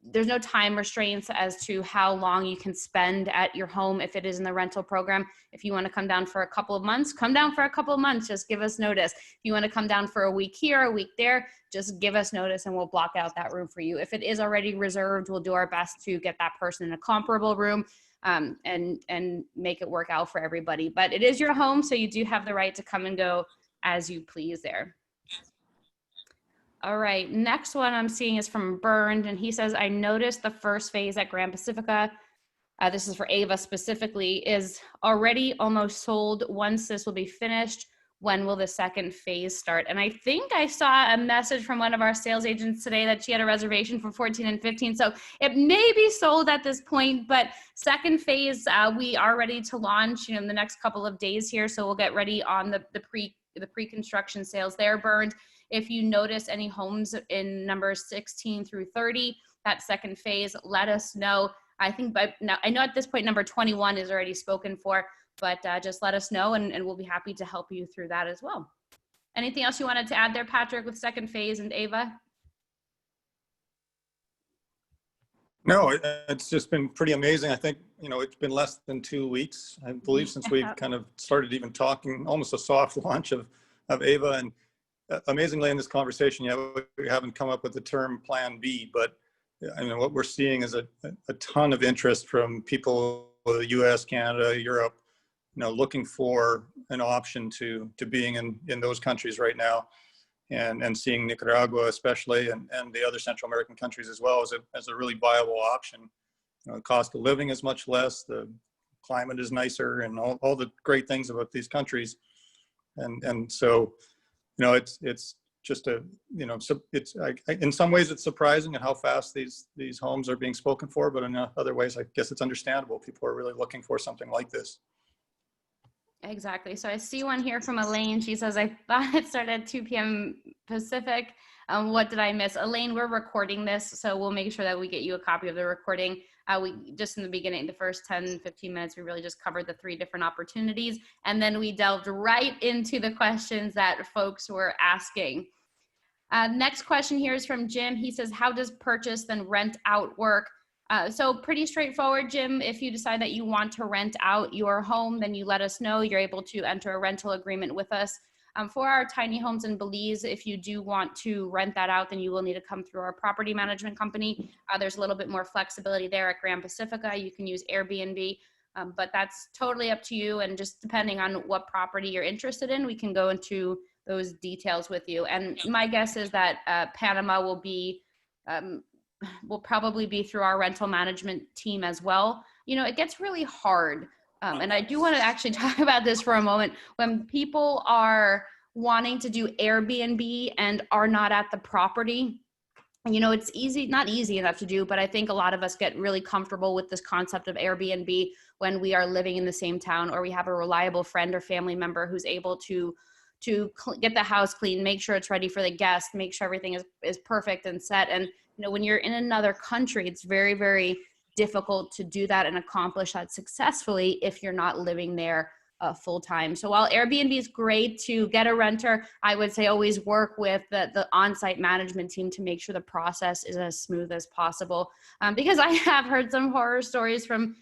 there's no time restraints as to how long you can spend at your home if it is in the rental program. If you want to come down for a couple of months, come down for a couple of months, just give us notice. If you want to come down for a week here, a week there, just give us notice and we'll block out that room for you. If it is already reserved, we'll do our best to get that person in a comparable room and make it work out for everybody. But it is your home, so you do have the right to come and go as you please there. All right, next one I'm seeing is from Bernd, and he says, I noticed the first phase at Grand Pacifica, this is for Ava specifically, is already almost sold. Once this will be finished, when will the second phase start? And I think I saw a message from one of our sales agents today that she had a reservation for 14 and 15. So it may be sold at this point, but second phase, we are ready to launch, in the next couple of days here. So we'll get ready on the pre-construction sales there. Burned. If you notice any homes in numbers 16 through 30, that second phase, let us know. I think by now, I know at this point, number 21 is already spoken for, but just let us know and we'll be happy to help you through that as well. Anything else you wanted to add there, Patrick, with second phase and Ava? No, it's just been pretty amazing. I think, it's been less than 2 weeks, I believe, since we've kind of started even talking, almost a soft launch of Ava. And amazingly in this conversation, we haven't come up with the term Plan B, but what we're seeing is a ton of interest from people, the US, Canada, Europe, looking for an option to being in those countries right now, and seeing Nicaragua especially, and the other Central American countries as well as a really viable option. The cost of living is much less, the climate is nicer, and all the great things about these countries. And so, it's just it's in some ways it's surprising at how fast these homes are being spoken for, but in other ways, I guess it's understandable. People are really looking for something like this. Exactly. So I see one here from Elaine. She says, I thought it started at 2 p.m. Pacific. What did I miss? Elaine, we're recording this, so we'll make sure that we get you a copy of the recording. We just in the beginning, the first 10, 15 minutes, we really just covered the 3 different opportunities. And then we delved right into the questions that folks were asking. Next question here is from Jim. He says, how does purchase then rent out work? So pretty straightforward, Jim. If you decide that you want to rent out your home, then you let us know. You're able to enter a rental agreement with us. For our tiny homes in Belize, if you do want to rent that out, then you will need to come through our property management company. There's a little bit more flexibility there at Grand Pacifica. You can use Airbnb, but that's totally up to you. And just depending on what property you're interested in, we can go into those details with you. And my guess is that Panama will probably be through our rental management team as well. It gets really hard. And I do want to actually talk about this for a moment. When people are wanting to do Airbnb and are not at the property, it's not easy enough to do, but I think a lot of us get really comfortable with this concept of Airbnb when we are living in the same town, or we have a reliable friend or family member who's able to get the house clean, make sure it's ready for the guest, make sure everything is perfect and set. And when you're in another country, it's very, very difficult to do that and accomplish that successfully if you're not living there full time. So while Airbnb is great to get a renter, I would say always work with the on-site management team to make sure the process is as smooth as possible. Because I have heard some horror stories from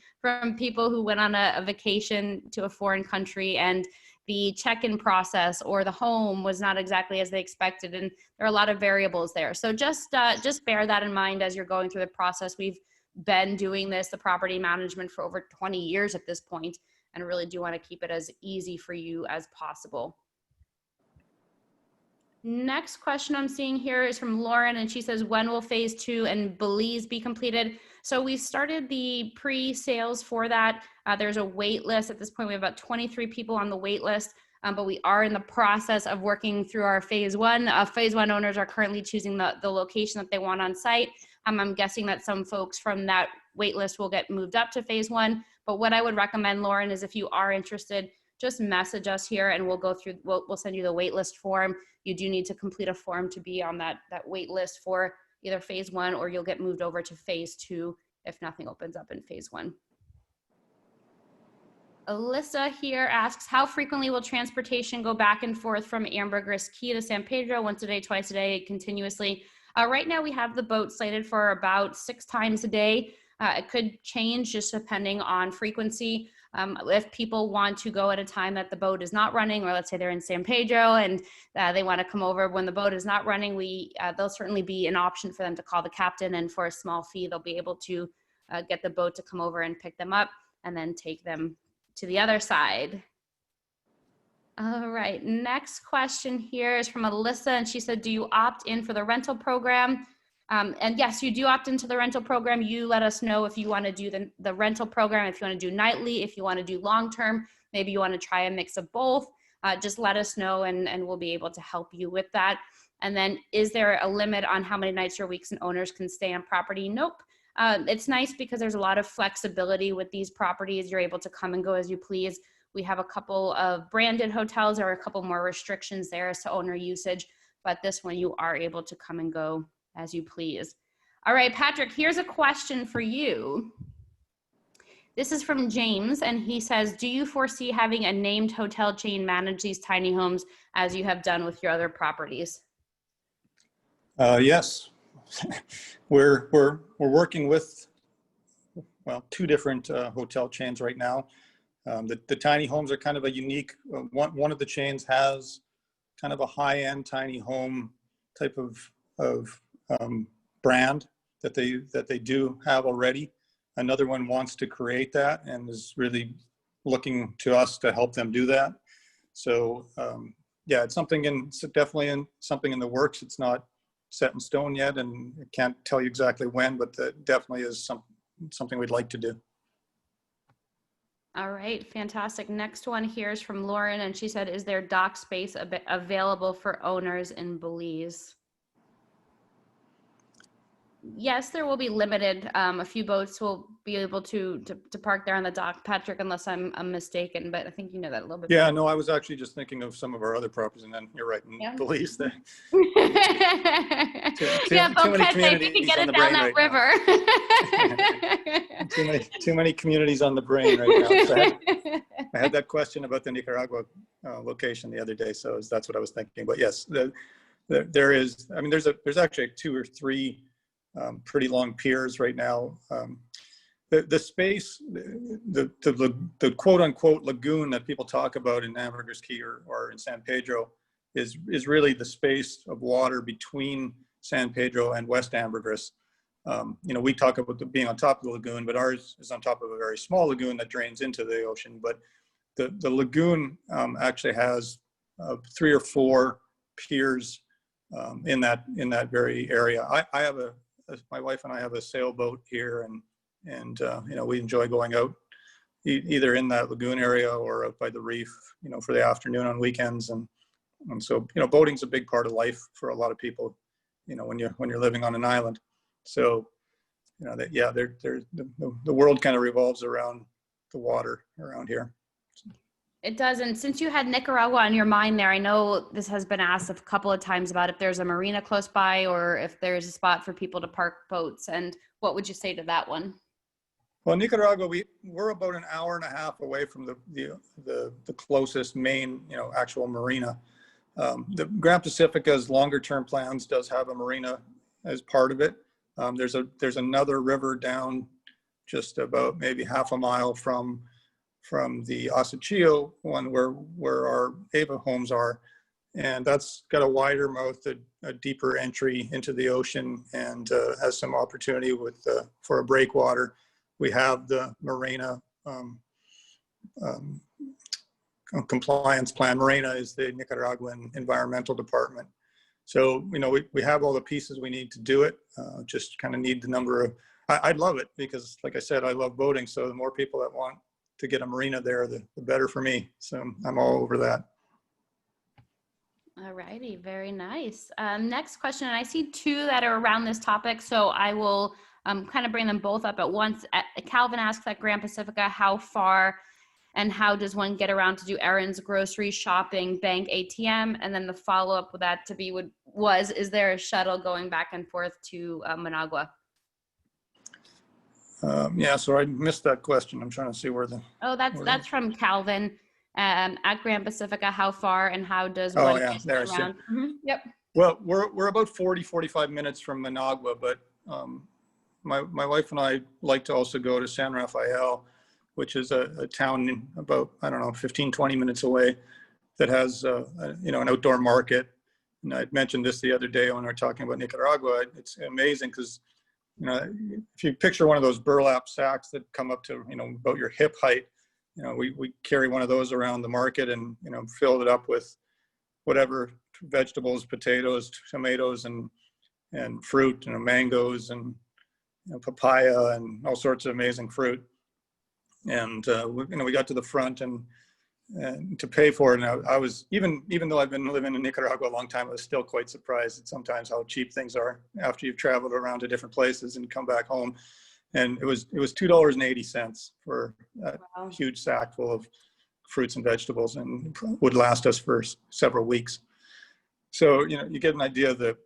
people who went on a vacation to a foreign country, and the check-in process or the home was not exactly as they expected. And there are a lot of variables there. So just bear that in mind as you're going through the process. We've been doing this, the property management, for over 20 years at this point, and really do want to keep it as easy for you as possible. Next question I'm seeing here is from Lauren, and she says, when will phase 2 and Belize be completed? So we started the pre-sales for that. There's a wait list. At this point, we have about 23 people on the wait list, but we are in the process of working through our phase 1. Phase 1 owners are currently choosing the location that they want on site. I'm guessing that some folks from that wait list will get moved up to phase 1. But what I would recommend, Lauren, is if you are interested, just message us here and we'll send you the wait list form. You do need to complete a form to be on that wait list for either phase 1, or you'll get moved over to phase 2 if nothing opens up in phase 1. Alyssa here asks, how frequently will transportation go back and forth from Ambergris Key to San Pedro? Once a day, twice a day, continuously? Right now we have the boat slated for about 6 times a day. It could change just depending on frequency. If people want to go at a time that the boat is not running, or let's say they're in San Pedro and they want to come over when the boat is not running, there'll certainly be an option for them to call the captain, and for a small fee, they'll be able to get the boat to come over and pick them up and then take them to the other side. All right, next question here is from Alyssa, and she said, do you opt in for the rental program? And yes, you do opt into the rental program. You let us know if you want to do the rental program, if you want to do nightly, if you want to do long-term, maybe you want to try a mix of both. just let us know and we'll be able to help you with that. And then, is there a limit on how many nights or weeks an owners can stay on property? Nope. It's nice because there's a lot of flexibility with these properties. You're able to come and go as you please. We have a couple of branded hotels or a couple more restrictions there as to owner usage, but this one you are able to come and go as you please. All right, Patrick, here's a question for you. This is from James, and he says, do you foresee having a named hotel chain manage these tiny homes as you have done with your other properties? Yes, we're working with, well, two different hotel chains right now. The tiny homes are kind of a unique, one of the chains has kind of a high-end tiny home type of brand that they do have already. Another one wants to create that and is really looking to us to help them do that. So yeah, it's definitely something in the works. It's not set in stone yet, and I can't tell you exactly when, but that definitely is something we'd like to do. All right, fantastic. Next one here is from Lauren, and she said, is there dock space available for owners in Belize? Yes, there will be limited. A few boats will be able to park there on the dock, Patrick, unless I'm mistaken, but I think you know that a little bit. Yeah, no, I was actually just thinking of some of our other properties, and then you're right, in Belize, there. Yeah, too many Boquete, you can communities get on it the down brain that right river. too many communities on the brain right now. So I had that question about the Nicaragua location the other day, so that's what I was thinking. But yes, there is. I mean, there's actually 2 or 3 pretty long piers right now. The space, the quote unquote lagoon that people talk about in Ambergris Key or in San Pedro is really the space of water between San Pedro and West Ambergris. You know, we talk about being on top of the lagoon, but ours is on top of a very small lagoon that drains into the ocean. But the lagoon actually has 3 or 4 piers in that very area. I have my wife and I have a sailboat here, and you know, we enjoy going out either in that lagoon area or out by the reef, you know, for the afternoon on weekends. And so, you know, boating's a big part of life for a lot of people, you know, when you're living on an island. So, you know, that, yeah, the world kind of revolves around the water around here. It does. And since you had Nicaragua on your mind there, I know this has been asked a couple of times about if there's a marina close by or if there's a spot for people to park boats. And what would you say to that one? Well, Nicaragua, we're about an hour and a half away from the closest main, you know, actual marina. The Grand Pacifica's longer term plans does have a marina as part of it. There's another river down just about maybe half a mile from the Asachio one where our Ava homes are, and that's got a wider mouth, a deeper entry into the ocean, and has some opportunity for a breakwater. We have the marina compliance plan. Marina is the Nicaraguan environmental department. So, you know, we have all the pieces we need to do it. Just kind of need the number of, I'd love it because, like I said, I love boating. So the more people that want to get a marina there, the better for me. So I'm all over that. All righty, very nice. Next question, and I see 2 that are around this topic, so I will kind of bring them both up at once. Calvin asks at Grand Pacifica, how far and how does one get around to do errands, grocery shopping, bank, ATM? And then the follow-up with that to be is there a shuttle going back and forth to Managua? Yeah, so I missed that question. I'm trying to see where that's from Calvin. At Grand Pacifica, how far and how does one get around? Mm-hmm. Yep. Well, we're about 45 minutes from Managua, but my wife and I like to also go to San Rafael, which is a town about, I don't know, 15-20 minutes away that has you know, an outdoor market. And I mentioned this the other day when we were talking about Nicaragua. It's amazing because, you know, if you picture one of those burlap sacks that come up to, you know, about your hip height, you know, we carry one of those around the market and, you know, fill it up with whatever vegetables, potatoes, tomatoes, and fruit, you know, mangoes and, you know, papaya and all sorts of amazing fruit. And you know, we got to the front and to pay for it. And I was, even though I've been living in Nicaragua a long time, I was still quite surprised at sometimes how cheap things are after you've traveled around to different places and come back home. And it was $2.80 for a Wow. huge sack full of fruits and vegetables, and would last us for several weeks. So, you get an idea of the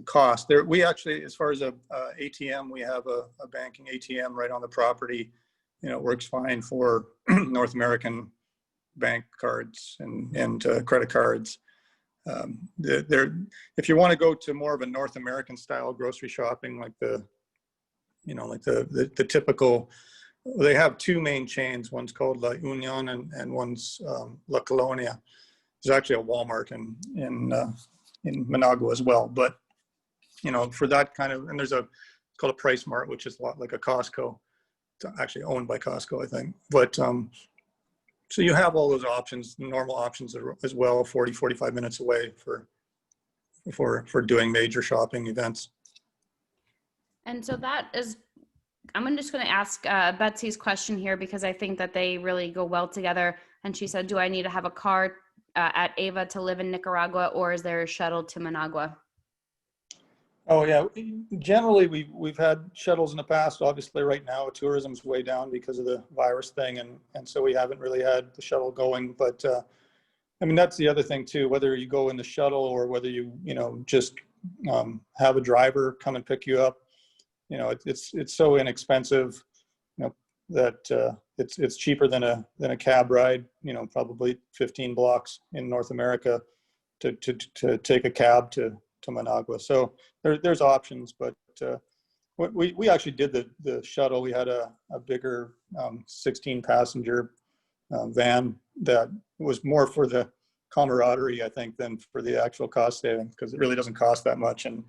cost there. We actually, as far as a ATM, we have a banking ATM right on the property. It works fine for North American bank cards and credit cards. If you want to go to more of a North American style grocery shopping, like the typical, they have two main chains. One's called La Union and one's La Colonia. There's actually a Walmart in Managua as well. But, for that kind of, and it's called a Price Mart, which is a lot like a Costco. It's actually owned by Costco, I think. But so you have all those options, normal options as well, 40, 45 minutes away for doing major shopping events. And so that is, I'm just going to ask Betsy's question here, because I think that they really go well together. And she said, do I need to have a car at Ava to live in Nicaragua, or is there a shuttle to Managua? Oh yeah, generally we've had shuttles in the past. Obviously right now tourism's way down because of the virus thing, and so we haven't really had the shuttle going. But I mean, that's the other thing too, whether you go in the shuttle or whether you just have a driver come and pick you up. It's so inexpensive, that it's cheaper than a cab ride. Probably 15 blocks in North America to take a cab to Managua. So there's options, but we actually did the shuttle. We had a bigger 16 passenger van that was more for the camaraderie, I think, than for the actual cost savings, because it really doesn't cost that much. And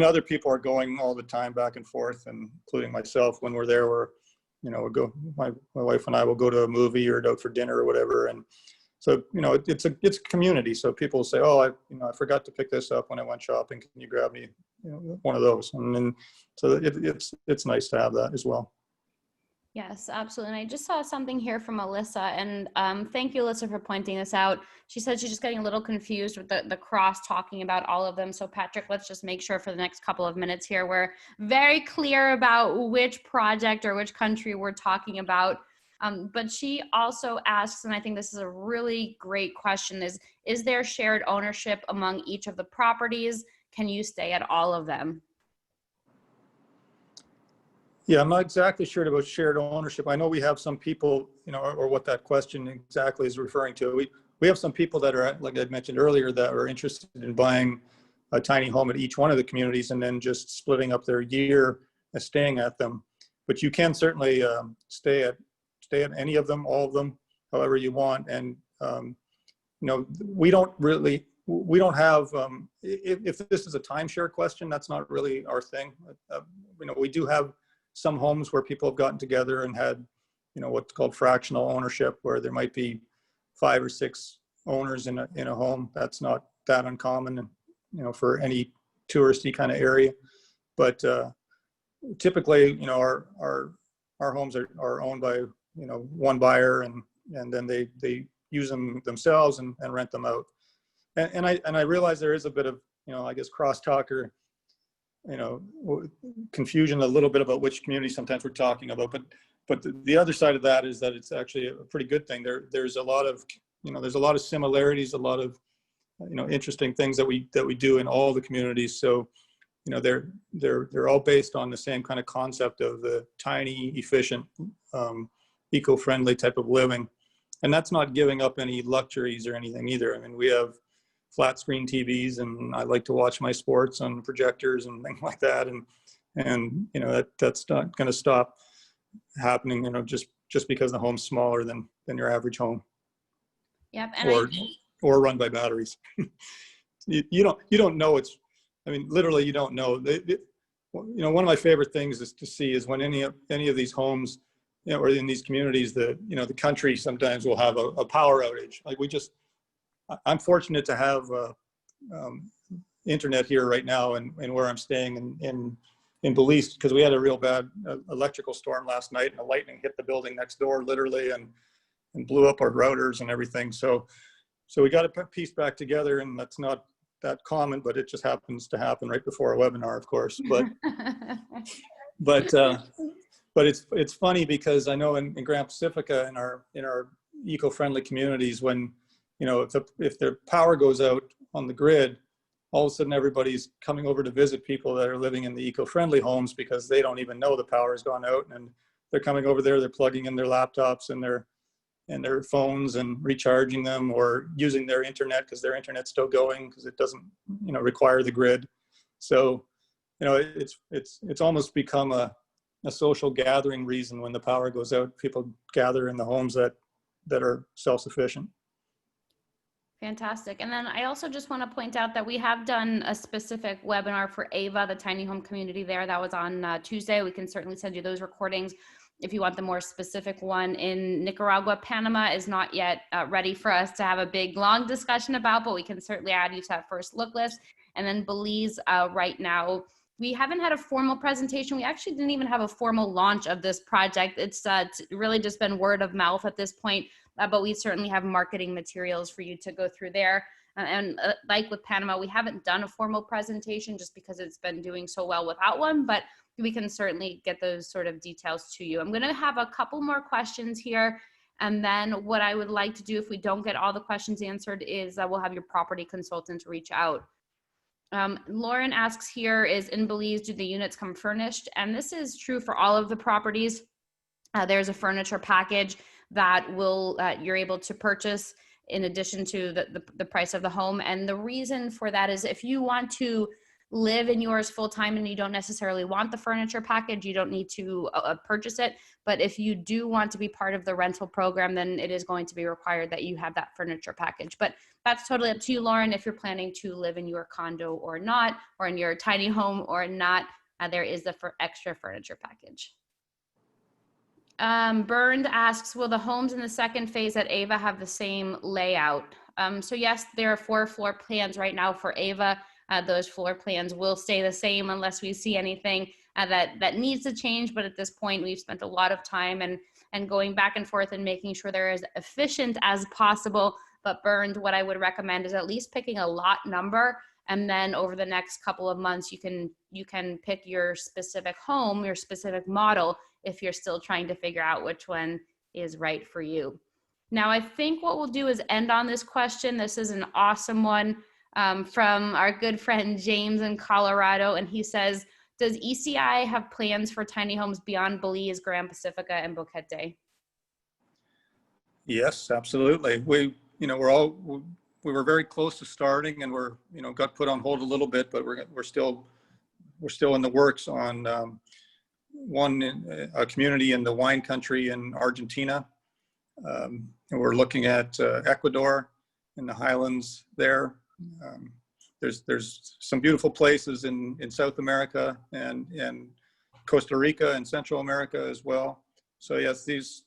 other people are going all the time back and forth, and including myself. When we're there, we'll go, my wife and I will go to a movie or out for dinner or whatever. And so, it's a community. So people say, oh, I forgot to pick this up when I went shopping. Can you grab me, one of those? And then, so it's nice to have that as well. Yes, absolutely. And I just saw something here from Alyssa, and thank you, Alyssa, for pointing this out. She said she's just getting a little confused with the cross talking about all of them. So Patrick, let's just make sure for the next couple of minutes here, we're very clear about which project or which country we're talking about. But she also asks, and I think this is a really great question, is there shared ownership among each of the properties? Can you stay at all of them? Yeah, I'm not exactly sure about shared ownership. I know we have some people, or what that question exactly is referring to. We have some people that are, like I mentioned earlier, that are interested in buying a tiny home at each one of the communities and then just splitting up their year and staying at them. But you can certainly stay at any of them, all of them, however you want. And we don't have, if this is a timeshare question, that's not really our thing. We do have some homes where people have gotten together and had, what's called fractional ownership, where there might be 5 or 6 owners in a home. That's not that uncommon, for any touristy kind of area. But typically, our homes are owned by, one buyer, and then they use them themselves and rent them out. And I realize there is a bit of, I guess, crosstalk or, confusion a little bit about which community sometimes we're talking about. But the other side of that is that it's actually a pretty good thing. There's a lot of, there's a lot of similarities, a lot of, interesting things that we do in all the communities. So, they're all based on the same kind of concept of the tiny, efficient, eco-friendly type of living. And that's not giving up any luxuries or anything either. I mean, we have flat screen TVs, and I like to watch my sports on projectors and things like that. And that's not going to stop happening, just because the home's smaller than your average home. Yep. And or run by batteries. you don't know. Literally you don't know. One of my favorite things is to see is when any of these homes, or in these communities, the country sometimes will have a power outage. Like I'm fortunate to have internet here right now, and where I'm staying in Belize, because we had a real bad electrical storm last night, and the lightning hit the building next door, literally, and blew up our routers and everything. So we got to piece back together, and that's not that common, but it just happens to happen right before a webinar, of course. But it's funny because I know in Grand Pacifica, in our eco-friendly communities, when if the power goes out on the grid, all of a sudden everybody's coming over to visit people that are living in the eco-friendly homes because they don't even know the power has gone out, and they're coming over there, they're plugging in their laptops and their phones and recharging them, or using their internet because their internet's still going because it doesn't require the grid. So it's almost become a social gathering reason. When the power goes out, people gather in the homes that are self-sufficient. Fantastic. And then I also just want to point out that we have done a specific webinar for Ava, the tiny home community there. That was on Tuesday. We can certainly send you those recordings if you want the more specific one. In Nicaragua. Panama is not yet ready for us to have a big, long discussion about, but we can certainly add you to that first look list. And then Belize right now, we haven't had a formal presentation. We actually didn't even have a formal launch of this project. It's really just been word of mouth at this point, but we certainly have marketing materials for you to go through there. And like with Panama, we haven't done a formal presentation just because it's been doing so well without one, but we can certainly get those sort of details to you. I'm going to have a couple more questions here. And then what I would like to do, if we don't get all the questions answered, is we'll have your property consultant reach out. Lauren asks here, is in Belize, do the units come furnished? And this is true for all of the properties. There's a furniture package that you're able to purchase in addition to the price of the home. And the reason for that is if you want to live in yours full time and you don't necessarily want the furniture package, you don't need to purchase it. But if you do want to be part of the rental program, then it is going to be required that you have that furniture package. But that's totally up to you, Lauren, if you're planning to live in your condo or not, or in your tiny home or not. There is the extra furniture package. Bernd asks, will the homes in the second phase at Ava have the same layout? So yes, there are 4 floor plans right now for Ava. Those floor plans will stay the same unless we see anything that needs to change. But at this point, we've spent a lot of time and going back and forth and making sure they're as efficient as possible. But Bernd, what I would recommend is at least picking a lot number. And then over the next couple of months, you can pick your specific home, your specific model, if you're still trying to figure out which one is right for you. Now, I think what we'll do is end on this question. This is an awesome one from our good friend James in Colorado. And he says, does ECI have plans for tiny homes beyond Belize, Grand Pacifica, and Boquete? Yes, absolutely. We were very close to starting, and we're got put on hold a little bit, but we're still in the works on a community in the wine country in Argentina, and we're looking at Ecuador in the highlands there. There's some beautiful places in South America and Costa Rica and Central America as well. So yes, these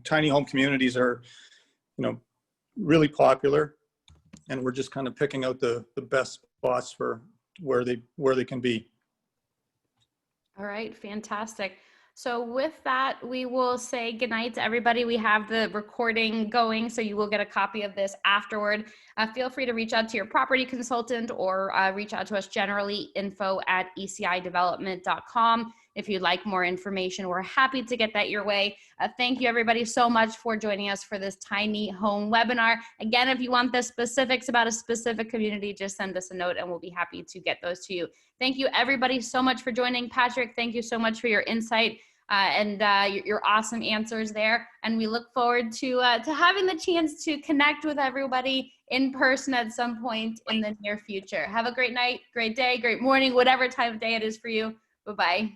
tiny home communities are really popular, and we're just kind of picking out the best spots for where they can be. All right, fantastic. So with that, we will say goodnight to everybody. We have the recording going, so you will get a copy of this afterward. Feel free to reach out to your property consultant or reach out to us generally, info@ecidevelopment.com. If you'd like more information, we're happy to get that your way. Thank you everybody so much for joining us for this tiny home webinar. Again, if you want the specifics about a specific community, just send us a note and we'll be happy to get those to you. Thank you everybody so much for joining. Patrick, thank you so much for your insight and your awesome answers there. And we look forward to having the chance to connect with everybody in person at some point in the near future. Have a great night, great day, great morning, whatever time of day it is for you. Bye-bye.